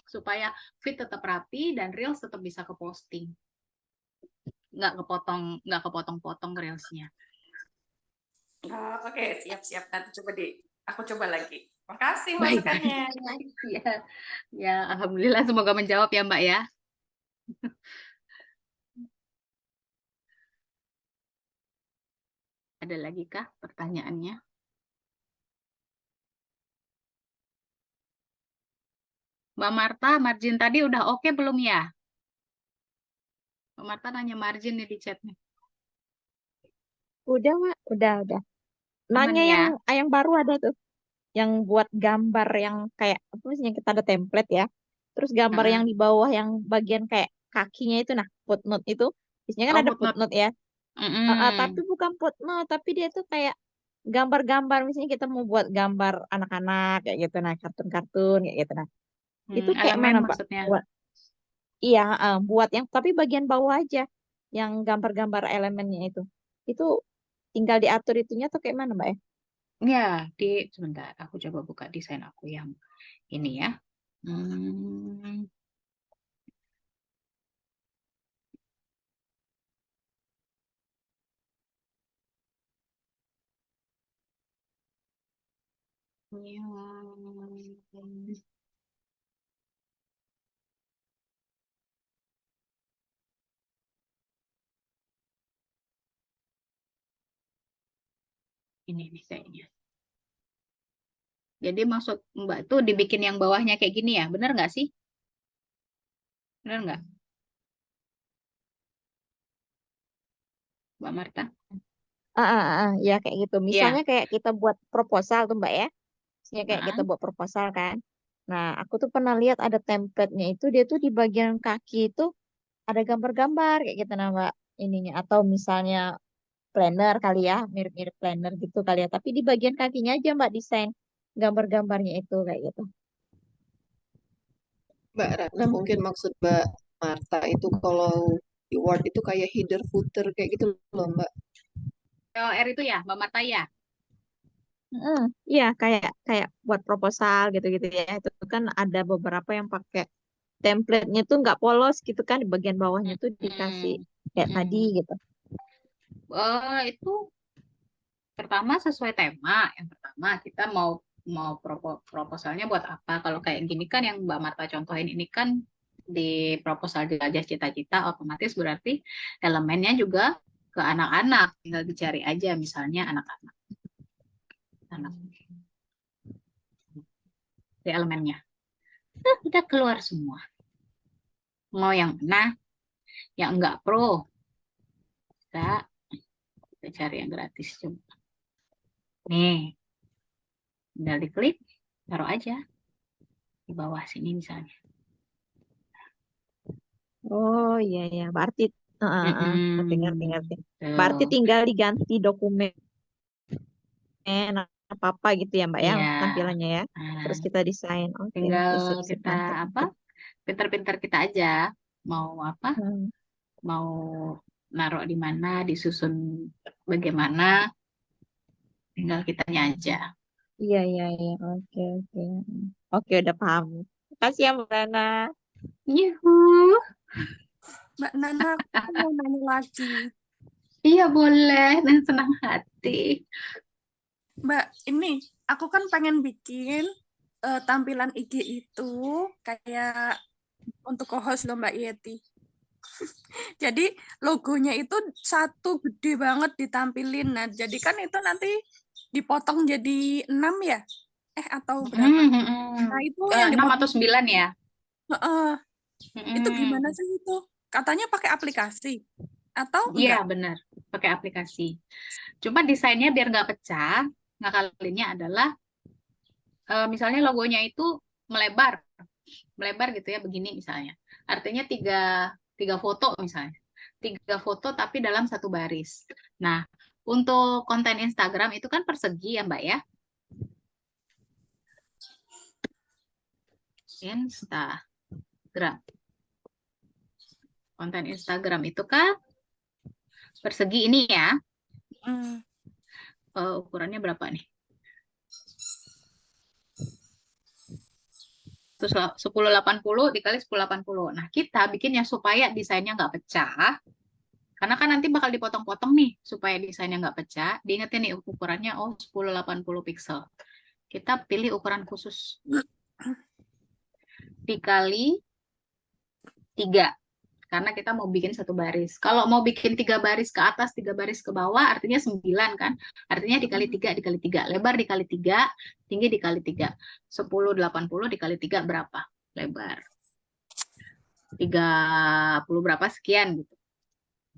supaya feed tetap rapi dan reels tetap bisa ke posting, nggak kepotong-potong reelsnya. Oh, oke, siap-siap. Nanti aku coba lagi. Makasih Baik, masukannya. baik. Ya, ya, alhamdulillah semoga menjawab ya, Mbak ya. Ada lagi kah pertanyaannya? Mbak Marta, margin tadi udah oke belum ya? Mbak Marta nanya margin nih di chat nih. Udah, Mak. Udah. Aman Nanya ya? yang baru ada tuh. Yang buat gambar yang kayak, apa sih, yang kita ada template ya. Terus gambar Heeh. yang di bawah yang bagian kayak kakinya itu, nah, footnote itu. Biasanya kan Oh, ada footnote. footnote ya. Tapi Mm-mm. bukan footnote, tapi dia tuh kayak gambar-gambar. Misalnya kita mau buat gambar anak-anak kayak gitu, nah, kartun-kartun kayak gitu. Nah, itu kayak Elemen mana, Mbak? maksudnya. Iya, buat yang tapi bagian bawah aja, yang gambar-gambar elemennya itu. Itu tinggal diatur itunya tuh kayak mana, Mbak ya? Ya, sebentar, aku coba buka desain aku yang ini ya. Hmm, ini nih kayaknya. Jadi maksud Mbak tuh dibikin yang bawahnya kayak gini ya, bener nggak sih? Bener nggak, Mbak Marta? Ya kayak gitu. Ya. Misalnya kayak kita buat proposal tuh, Mbak ya. Misalnya kayak kita Heeh. buat proposal kan. Nah, aku tuh pernah lihat ada template-nya itu, dia tuh di bagian kaki itu ada gambar-gambar kayak gitu, nah, Mbak, ininya. Atau misalnya planner kali ya, mirip-mirip planner gitu kali ya. Tapi di bagian kakinya aja, Mbak, desain gambar-gambarnya itu kayak gitu. Mbak Ratna mungkin maksud Mbak Marta itu kalau di Word itu kayak header footer kayak gitu loh Mbak. POR itu ya, Mbak Marta ya? Iya, kayak kayak buat proposal gitu-gitu ya. Itu kan ada beberapa yang pakai template-nya tuh nggak polos gitu kan, di bagian bawahnya tuh dikasih Hmm. kayak tadi Hmm. gitu. Itu pertama sesuai tema. Yang pertama kita mau mau proposalnya buat apa? Kalau kayak gini kan yang Mbak Marta contohin ini kan di proposal jelajah cita-cita, otomatis berarti elemennya juga ke anak-anak. Tinggal dicari aja misalnya anak-anak. Anak di elemennya. Udah keluar semua. Mau yang mana? Yang enggak pro. Kita cari yang gratis coba. Nih, tinggal diklik, taruh aja di bawah sini misalnya. Oh iya ya, berarti ngerti ngerti ngerti. Berarti Tuh. tinggal diganti dokumen apa-apa gitu ya Mbak ya Iya. tampilannya ya. Nah, Terus kita desain. Oke, tinggal oke, sip, sip, kita mantap, apa? mantap. Pinter-pinter kita aja. Mau apa? Hmm. Mau naruh di mana, disusun bagaimana, tinggal kitanya aja. Iya, iya, iya. Oke, oke. Oke, udah paham. Makasih ya Mbak Nana. Yuhu. Mbak Nana, aku mau nanya lagi. Iya boleh, dan senang hati. Mbak, ini aku kan pengen bikin tampilan IG itu kayak untuk co-host loh Mbak Yeti. Jadi logonya itu satu gede banget ditampilin. Nah, jadi kan itu nanti dipotong jadi 6 ya? Atau berapa? Nah, itu yang 6 atau dipotong. 9 ya? Heeh. Itu gimana Mm-mm. sih itu? Katanya pakai aplikasi atau Iya enggak? benar, pakai aplikasi. Cuma desainnya biar nggak pecah, ngakalinnya adalah misalnya logonya itu melebar, melebar gitu ya, begini misalnya. Artinya tiga foto misalnya, tiga foto tapi dalam satu baris. Nah, untuk konten Instagram itu kan persegi ya Mbak ya. Instagram, konten Instagram itu kan persegi ini ya. Hmm. Ukurannya berapa nih? Terus 1080 dikali 1080. Nah, kita bikinnya supaya desainnya nggak pecah. Karena kan nanti bakal dipotong-potong nih, supaya desainnya nggak pecah. Diingetin nih ukurannya, 1080 pixel. Kita pilih ukuran khusus. Dikali 3. Karena kita mau bikin satu baris. Kalau mau bikin 3 baris ke atas, 3 baris ke bawah, artinya 9 kan? Artinya dikali 3, dikali 3. Lebar dikali 3, tinggi dikali 3. 1080 dikali 3 berapa? Lebar. 30 berapa sekian gitu.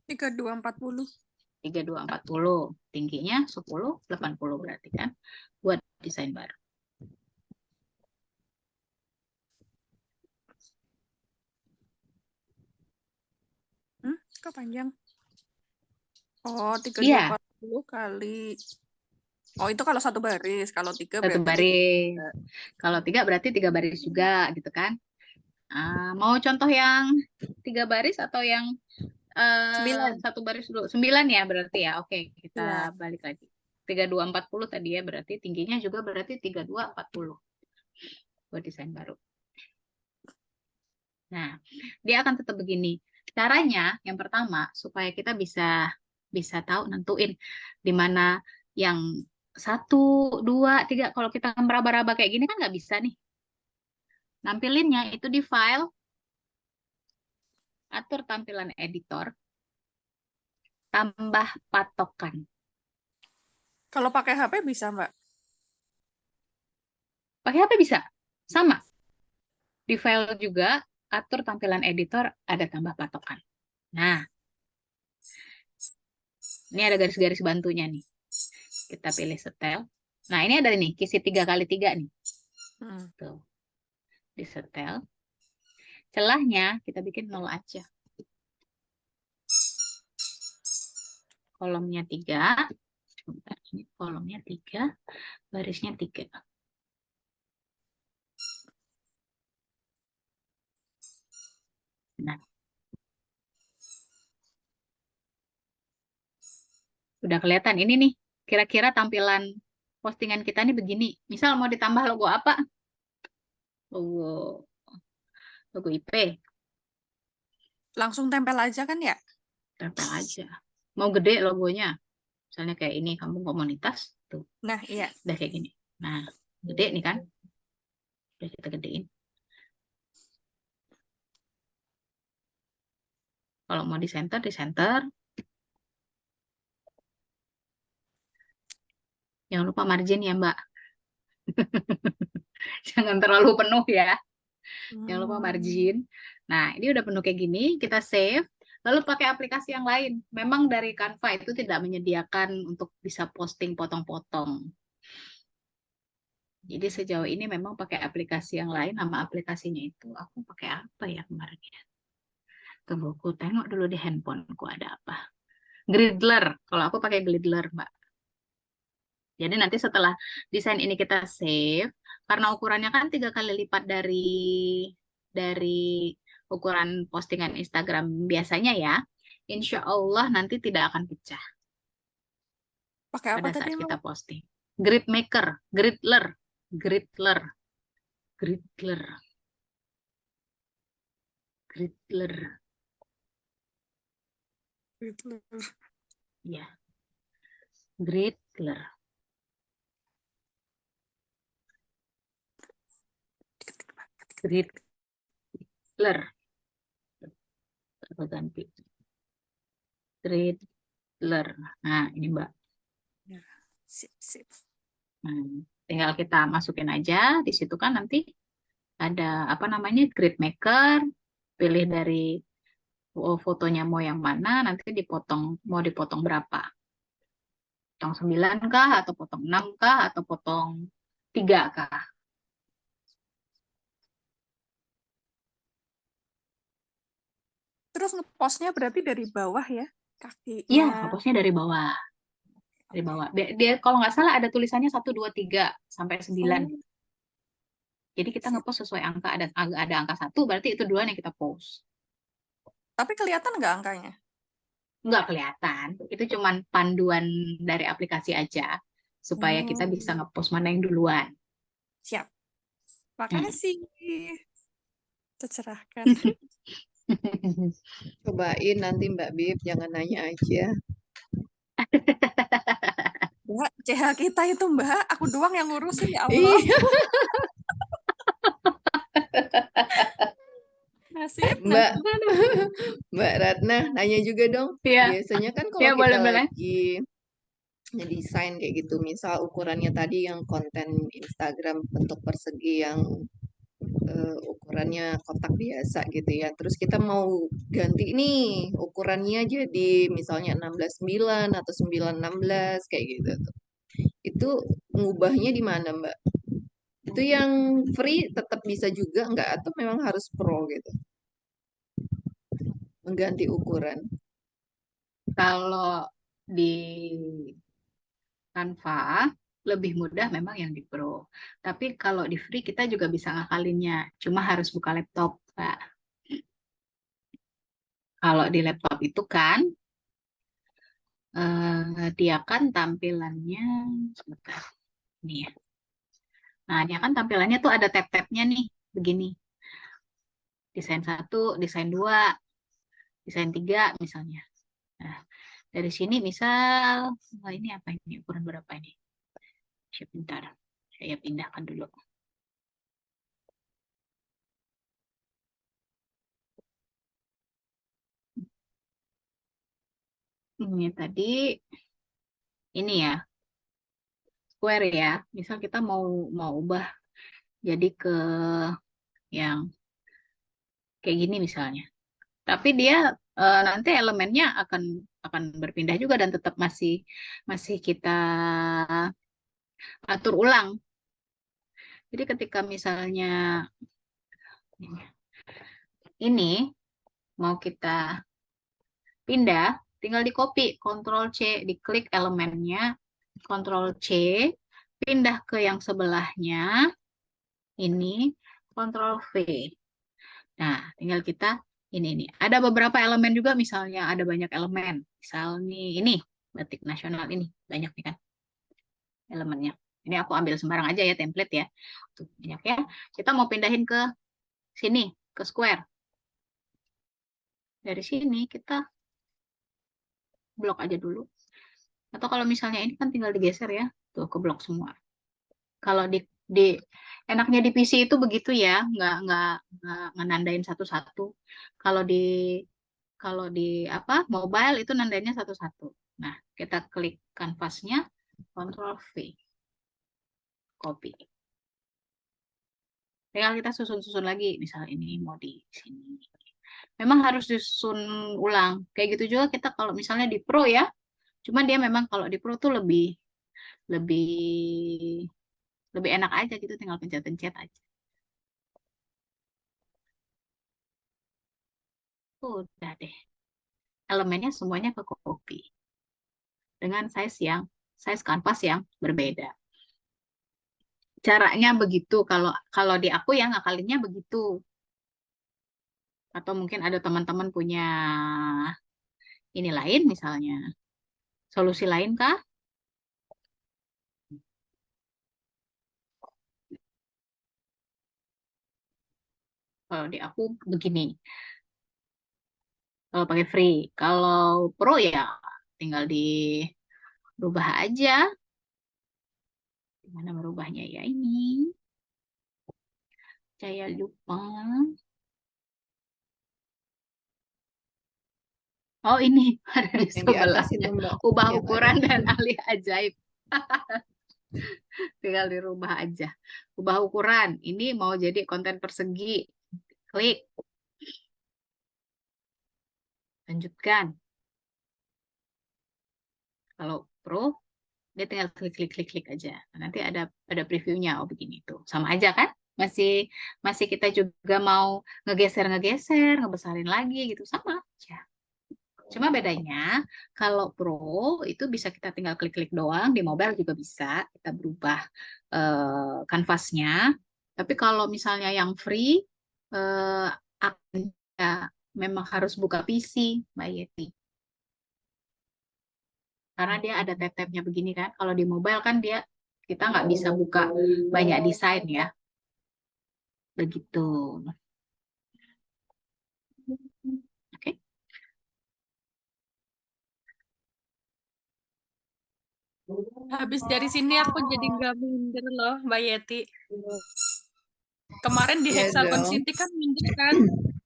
3240. 3240. Tingginya 1080 berarti kan. Buat desain baru. Kok panjang? Oh, Iya, 3240 kali. Oh, itu kalau satu baris. Kalau 3 satu berarti baris. Kalau 3 berarti 3 baris juga gitu kan. Mau contoh yang 3 baris atau yang 9. satu baris dulu? 9 ya berarti ya. Oke, Iya. kita balik lagi. 3240 tadi ya, berarti tingginya juga berarti 3240 buat desain baru. Nah, dia akan tetap begini. Caranya yang pertama supaya kita bisa tahu nentuin di mana yang 1, 2, 3. Kalau kita meraba-raba kayak gini kan nggak bisa nih. Nampilinnya itu di file, atur tampilan editor, tambah patokan. Kalau pakai HP bisa, Mbak? Pakai HP bisa? Sama. Di file juga, atur tampilan editor, ada tambah patokan. Nah, ini ada garis-garis bantunya nih. Kita pilih setel. Nah, ini ada nih, kisi 3x3 nih. Tuh. Di setel. Celahnya kita bikin 0 aja. Kolomnya 3. Sebentar, ini kolomnya 3, barisnya 3. Nah, udah kelihatan ini nih. Kira-kira tampilan postingan kita nih begini. Misal mau ditambah logo apa? Logo IP. Langsung tempel aja kan ya? Tempel aja. Mau gede logonya. Misalnya kayak ini, kamu komunitas, tuh, Nah, iya. udah kayak gini. Nah, gede nih kan? Udah kita gedein. Kalau mau di center, di center. Jangan lupa margin ya, Mbak. Jangan terlalu penuh ya. Jangan lupa Hmm. margin. Nah, ini udah penuh kayak gini, kita save. Lalu pakai aplikasi yang lain. Memang dari Canva itu tidak menyediakan untuk bisa posting potong-potong. Jadi sejauh ini memang pakai aplikasi yang lain. Nama aplikasinya itu aku pakai apa ya kemarin ya? Tunggu, aku tengok dulu di handphoneku ada apa. Gridler. Kalau aku pakai Gridler, Mbak. Jadi nanti setelah desain ini kita save, karena ukurannya kan 3 kali lipat dari ukuran postingan Instagram biasanya ya, insya Allah nanti tidak akan pecah Pakai apa pada tadi, saat kita Mbak? posting. Grid maker, gridler, gridler, gridler, gridler, Gitu. ya, gridler, gridler, aku ganti, gridler. Nah ini Mbak. Ya, sip, sip. Nah, tinggal kita masukin aja di situ kan nanti ada apa namanya grid maker, pilih dari fotonya mau yang mana, nanti dipotong, mau dipotong berapa, potong 9 kah atau potong 6 kah atau potong 3 kah. Terus ngepostnya berarti dari bawah ya, Iya, kakinya. hapusnya dari bawah, dari bawah. Dia kalau nggak salah ada tulisannya 1 2 3 sampai 9. Oh, Jadi kita ngepost sesuai angka, ada angka 1 berarti itu duluan yang kita post. tapi kelihatan nggak angkanya? Nggak kelihatan, itu cuman panduan dari aplikasi aja supaya kita bisa Hmm, ngepost mana yang duluan. siap. Hmm. Makasih. Tercerahkan. Cobain nanti Mbak Bib, jangan nanya aja. Mbak, CH kita itu Mbak, aku doang yang ngurusin ya Allah. Iya, Nasib, Mbak, nasib. Mbak Ratna, nanya juga dong. Iya, Biasanya kan ya kalau kita boleh-boleh. lagi ngedesain kayak gitu, misal ukurannya tadi yang konten Instagram bentuk persegi yang ukurannya kotak biasa gitu ya. Terus kita mau ganti nih ukurannya jadi misalnya 16:9 atau 9:16 kayak gitu. Itu ngubahnya di mana, Mbak? Itu yang free tetap bisa juga nggak atau memang harus pro gitu? Mengganti ukuran. Kalau di Canva lebih mudah memang yang di Pro. Tapi kalau di free kita juga bisa ngakalinnya. Cuma harus buka laptop, Pak. Kalau di laptop itu kan dia kan tampilannya sebentar. Nih ya. Nah, dia kan tampilannya tuh ada tab-tabnya nih, begini. Desain 1, desain 2, desain 3 misalnya. Nah, dari sini misal, ini apa ini? Ukuran berapa ini? Sebentar, saya pindahkan dulu. Ini tadi, ini ya, square ya. Misal kita mau mau ubah jadi ke yang kayak gini misalnya. Tapi dia nanti elemennya akan berpindah juga dan tetap masih masih kita atur ulang. Jadi ketika misalnya ini mau kita pindah, tinggal di copy, Ctrl C, diklik elemennya, Ctrl C, pindah ke yang sebelahnya, ini Ctrl V. Nah, tinggal kita ini nih. Ada beberapa elemen juga, misalnya ada banyak elemen. Misal nih ini batik nasional ini banyak nih kan elemennya. Ini aku ambil sembarang aja ya template ya. Tuh, banyak ya. Kita mau pindahin ke sini, ke square. Dari sini kita blok aja dulu. Atau kalau misalnya ini kan tinggal digeser ya, tuh ke blok semua. Kalau di enaknya di PC itu begitu ya, nggak ngenandain satu-satu. Kalau di apa mobile itu nandainnya satu-satu. Nah, kita klik kanvasnya, Ctrl V, copy. Tinggal kita susun-susun lagi, misal ini mau di sini. Memang harus disusun ulang. Kayak gitu juga kita kalau misalnya di Pro ya. Cuma dia memang kalau di Pro tuh lebih lebih lebih enak aja gitu, tinggal pencet-pencet aja. Udah deh. Elemennya semuanya ke copy dengan size kanvas yang berbeda. Caranya begitu. Kalau kalau di aku yang ngakalinnya begitu. Atau mungkin ada teman-teman punya ini lain misalnya. Solusi lain kah? Kalau di aku begini. Kalau pakai free. Kalau pro ya tinggal dirubah aja. Gimana merubahnya ya ini? Saya lupa. Oh ini ada di Yang di atas itu sebelahnya. Mbak. Ubah Yang ada. ukuran dan alih ajaib. Tinggal dirubah aja. Ubah ukuran. Ini mau jadi konten persegi. Klik. Lanjutkan. Kalau pro, dia tinggal klik aja. Nanti ada previewnya. Oh begini tuh. Sama aja kan? Masih masih kita juga mau ngegeser, ngebesarin lagi gitu. Sama aja. Cuma bedanya kalau Pro itu bisa kita tinggal klik-klik doang, di mobile juga bisa kita berubah kanvasnya. Tapi kalau misalnya yang free, akunnya memang harus buka PC, Mbak Yeti. Karena dia ada tab-tabnya begini kan. Kalau di mobile kan dia kita nggak bisa buka banyak desain ya. Begitu. Oke. Habis dari sini aku jadi nggak minder loh, Mbak Yeti. Kemarin di Iya Hexagon dong. City kan minder kan.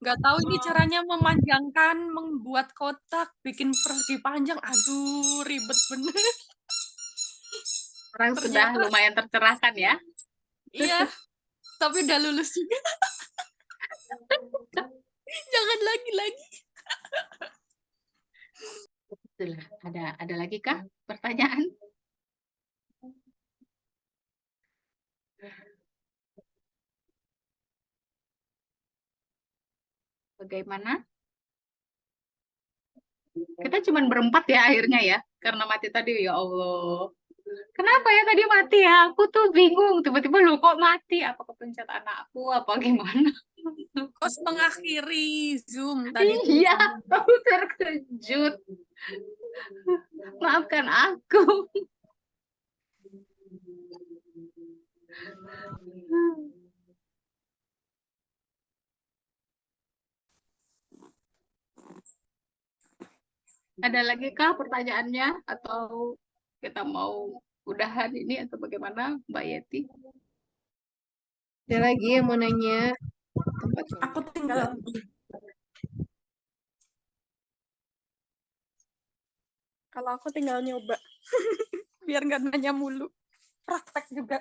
Nggak tahu ini caranya memanjangkan, membuat kotak, bikin persegi panjang. Aduh, ribet bener. Sekarang sudah Ternyata lumayan tercerahkan ya. iya, tapi udah lulus juga. Jangan lagi-lagi. Itulah. Ada lagi kah pertanyaan? Bagaimana? Kita cuma berempat ya akhirnya ya. Karena mati tadi, ya Allah. Kenapa ya tadi mati ya? Aku tuh bingung. Tiba-tiba lu kok mati? Apa kepencet anakku? Apa gimana? Kos mengakhiri Zoom tadi tuh. Iya, aku terkejut. Maafkan aku. Ada lagi kah pertanyaannya? Atau kita mau udahan ini atau bagaimana, Mbak Yeti? Ada lagi yang mau nanya tempat coba. Aku tinggal kalau aku tinggal nyoba. Biar nggak nanya mulu. Praktek juga.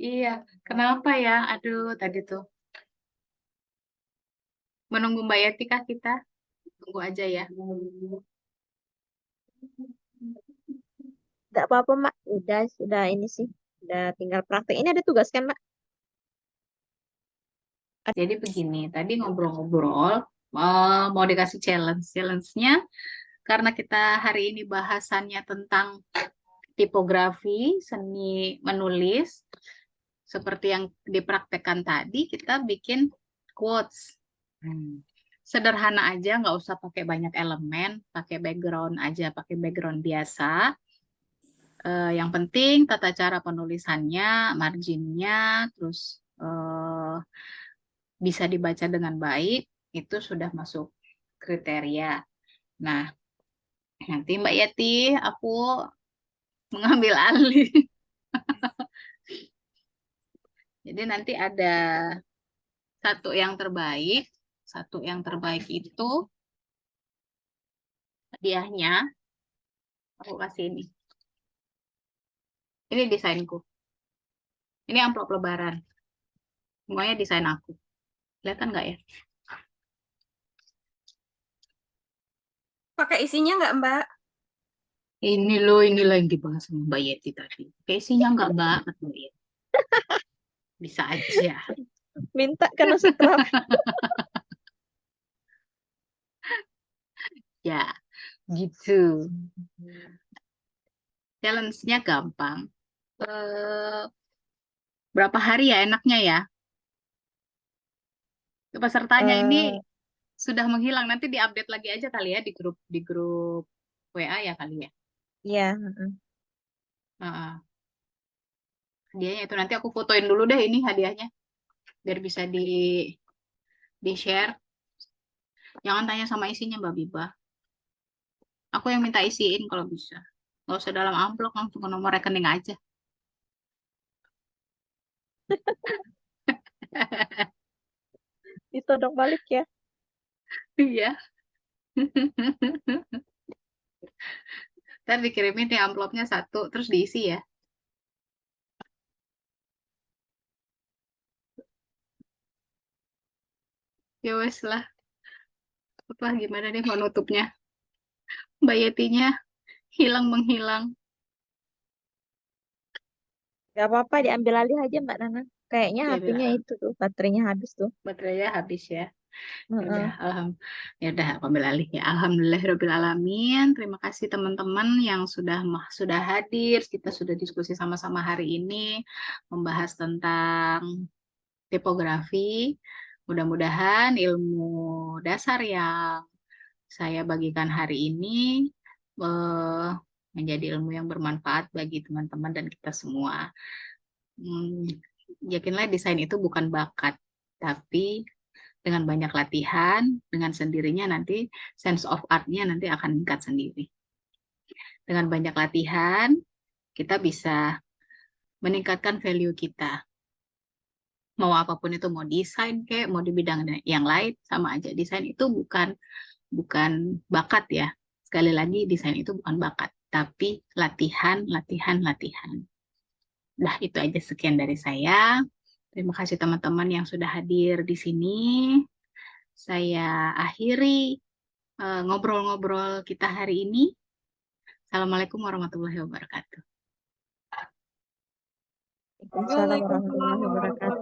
Iya, kenapa ya? Aduh, tadi tuh. Menunggu Mbak Yeti kah kita? Tunggu aja ya. Nggak apa-apa, Mbak. Sudah ini sih. Udah tinggal praktek. Ini ada tugas kan, Mbak? Jadi begini, tadi ngobrol-ngobrol, mau dikasih challenge. Challenge-nya, karena kita hari ini bahasannya tentang tipografi, seni menulis, seperti yang dipraktekkan tadi, kita bikin quotes. Sederhana aja, nggak usah pakai banyak elemen, pakai background aja, pakai background biasa. Yang penting tata cara penulisannya, marginnya, terus bisa dibaca dengan baik, itu sudah masuk kriteria. Nah, nanti Mbak Yeti, aku mengambil alih. Jadi nanti ada satu yang terbaik itu hadiahnya aku kasih ini. Ini desainku. Ini amplop lebaran. Semuanya desain aku. Kelihatan nggak ya? Pakai isinya nggak, Mbak? Ini loh yang dibahas sama Mbak Yeti tadi. Kayak isinya nggak Mbak, kata Mbak Yeti. Bisa aja. Minta karena setrap. Ya, gitu. Challenge-nya gampang. Eh, berapa hari ya enaknya ya? Pesertanya ini Eh, sudah menghilang. Nanti diupdate lagi aja kali ya di grup WA ya kali ya. Iya. Heeh. Heeh. Hadiahnya itu nanti aku fotoin dulu deh ini hadiahnya biar bisa di share. Jangan tanya sama isinya Mbak Biba. Aku yang minta isiin kalau bisa. Nggak usah dalam amplop, langsung ke nomor rekening aja. Ditodong balik ya. Iya. Ntar dikirimin di amplopnya satu, terus diisi ya. Ya wes lah. Apa gimana nih mau nutupnya? Mbak Yetinya hilang menghilang. Gak apa-apa, diambil alih aja Mbak Nana. Kayaknya Ya HP-nya bilang itu tuh, baterainya habis tuh. baterainya habis ya. Ya udah, Heeh. ya udah aku ambil alih ya. Alhamdulillahirabbil alamin. Terima kasih teman-teman yang sudah hadir. Kita sudah diskusi sama-sama hari ini membahas tentang tipografi. Mudah-mudahan ilmu dasar yang saya bagikan hari ini eh, menjadi ilmu yang bermanfaat bagi teman-teman dan kita semua. Hmm, yakinlah desain itu bukan bakat, tapi dengan banyak latihan, dengan sendirinya nanti sense of art-nya nanti akan meningkat sendiri. Dengan banyak latihan, kita bisa meningkatkan value kita. Mau apapun itu, mau desain kayak, mau di bidang yang lain, sama aja. Desain itu bukan bakat ya. Sekali lagi, desain itu bukan bakat, tapi latihan, latihan, latihan. Nah, itu aja sekian dari saya. Terima kasih teman-teman yang sudah hadir di sini. Saya akhiri ngobrol-ngobrol kita hari ini. Assalamualaikum warahmatullahi wabarakatuh. Waalaikumsalam warahmatullahi Waalaikumsalam wabarakatuh. warahmatullahi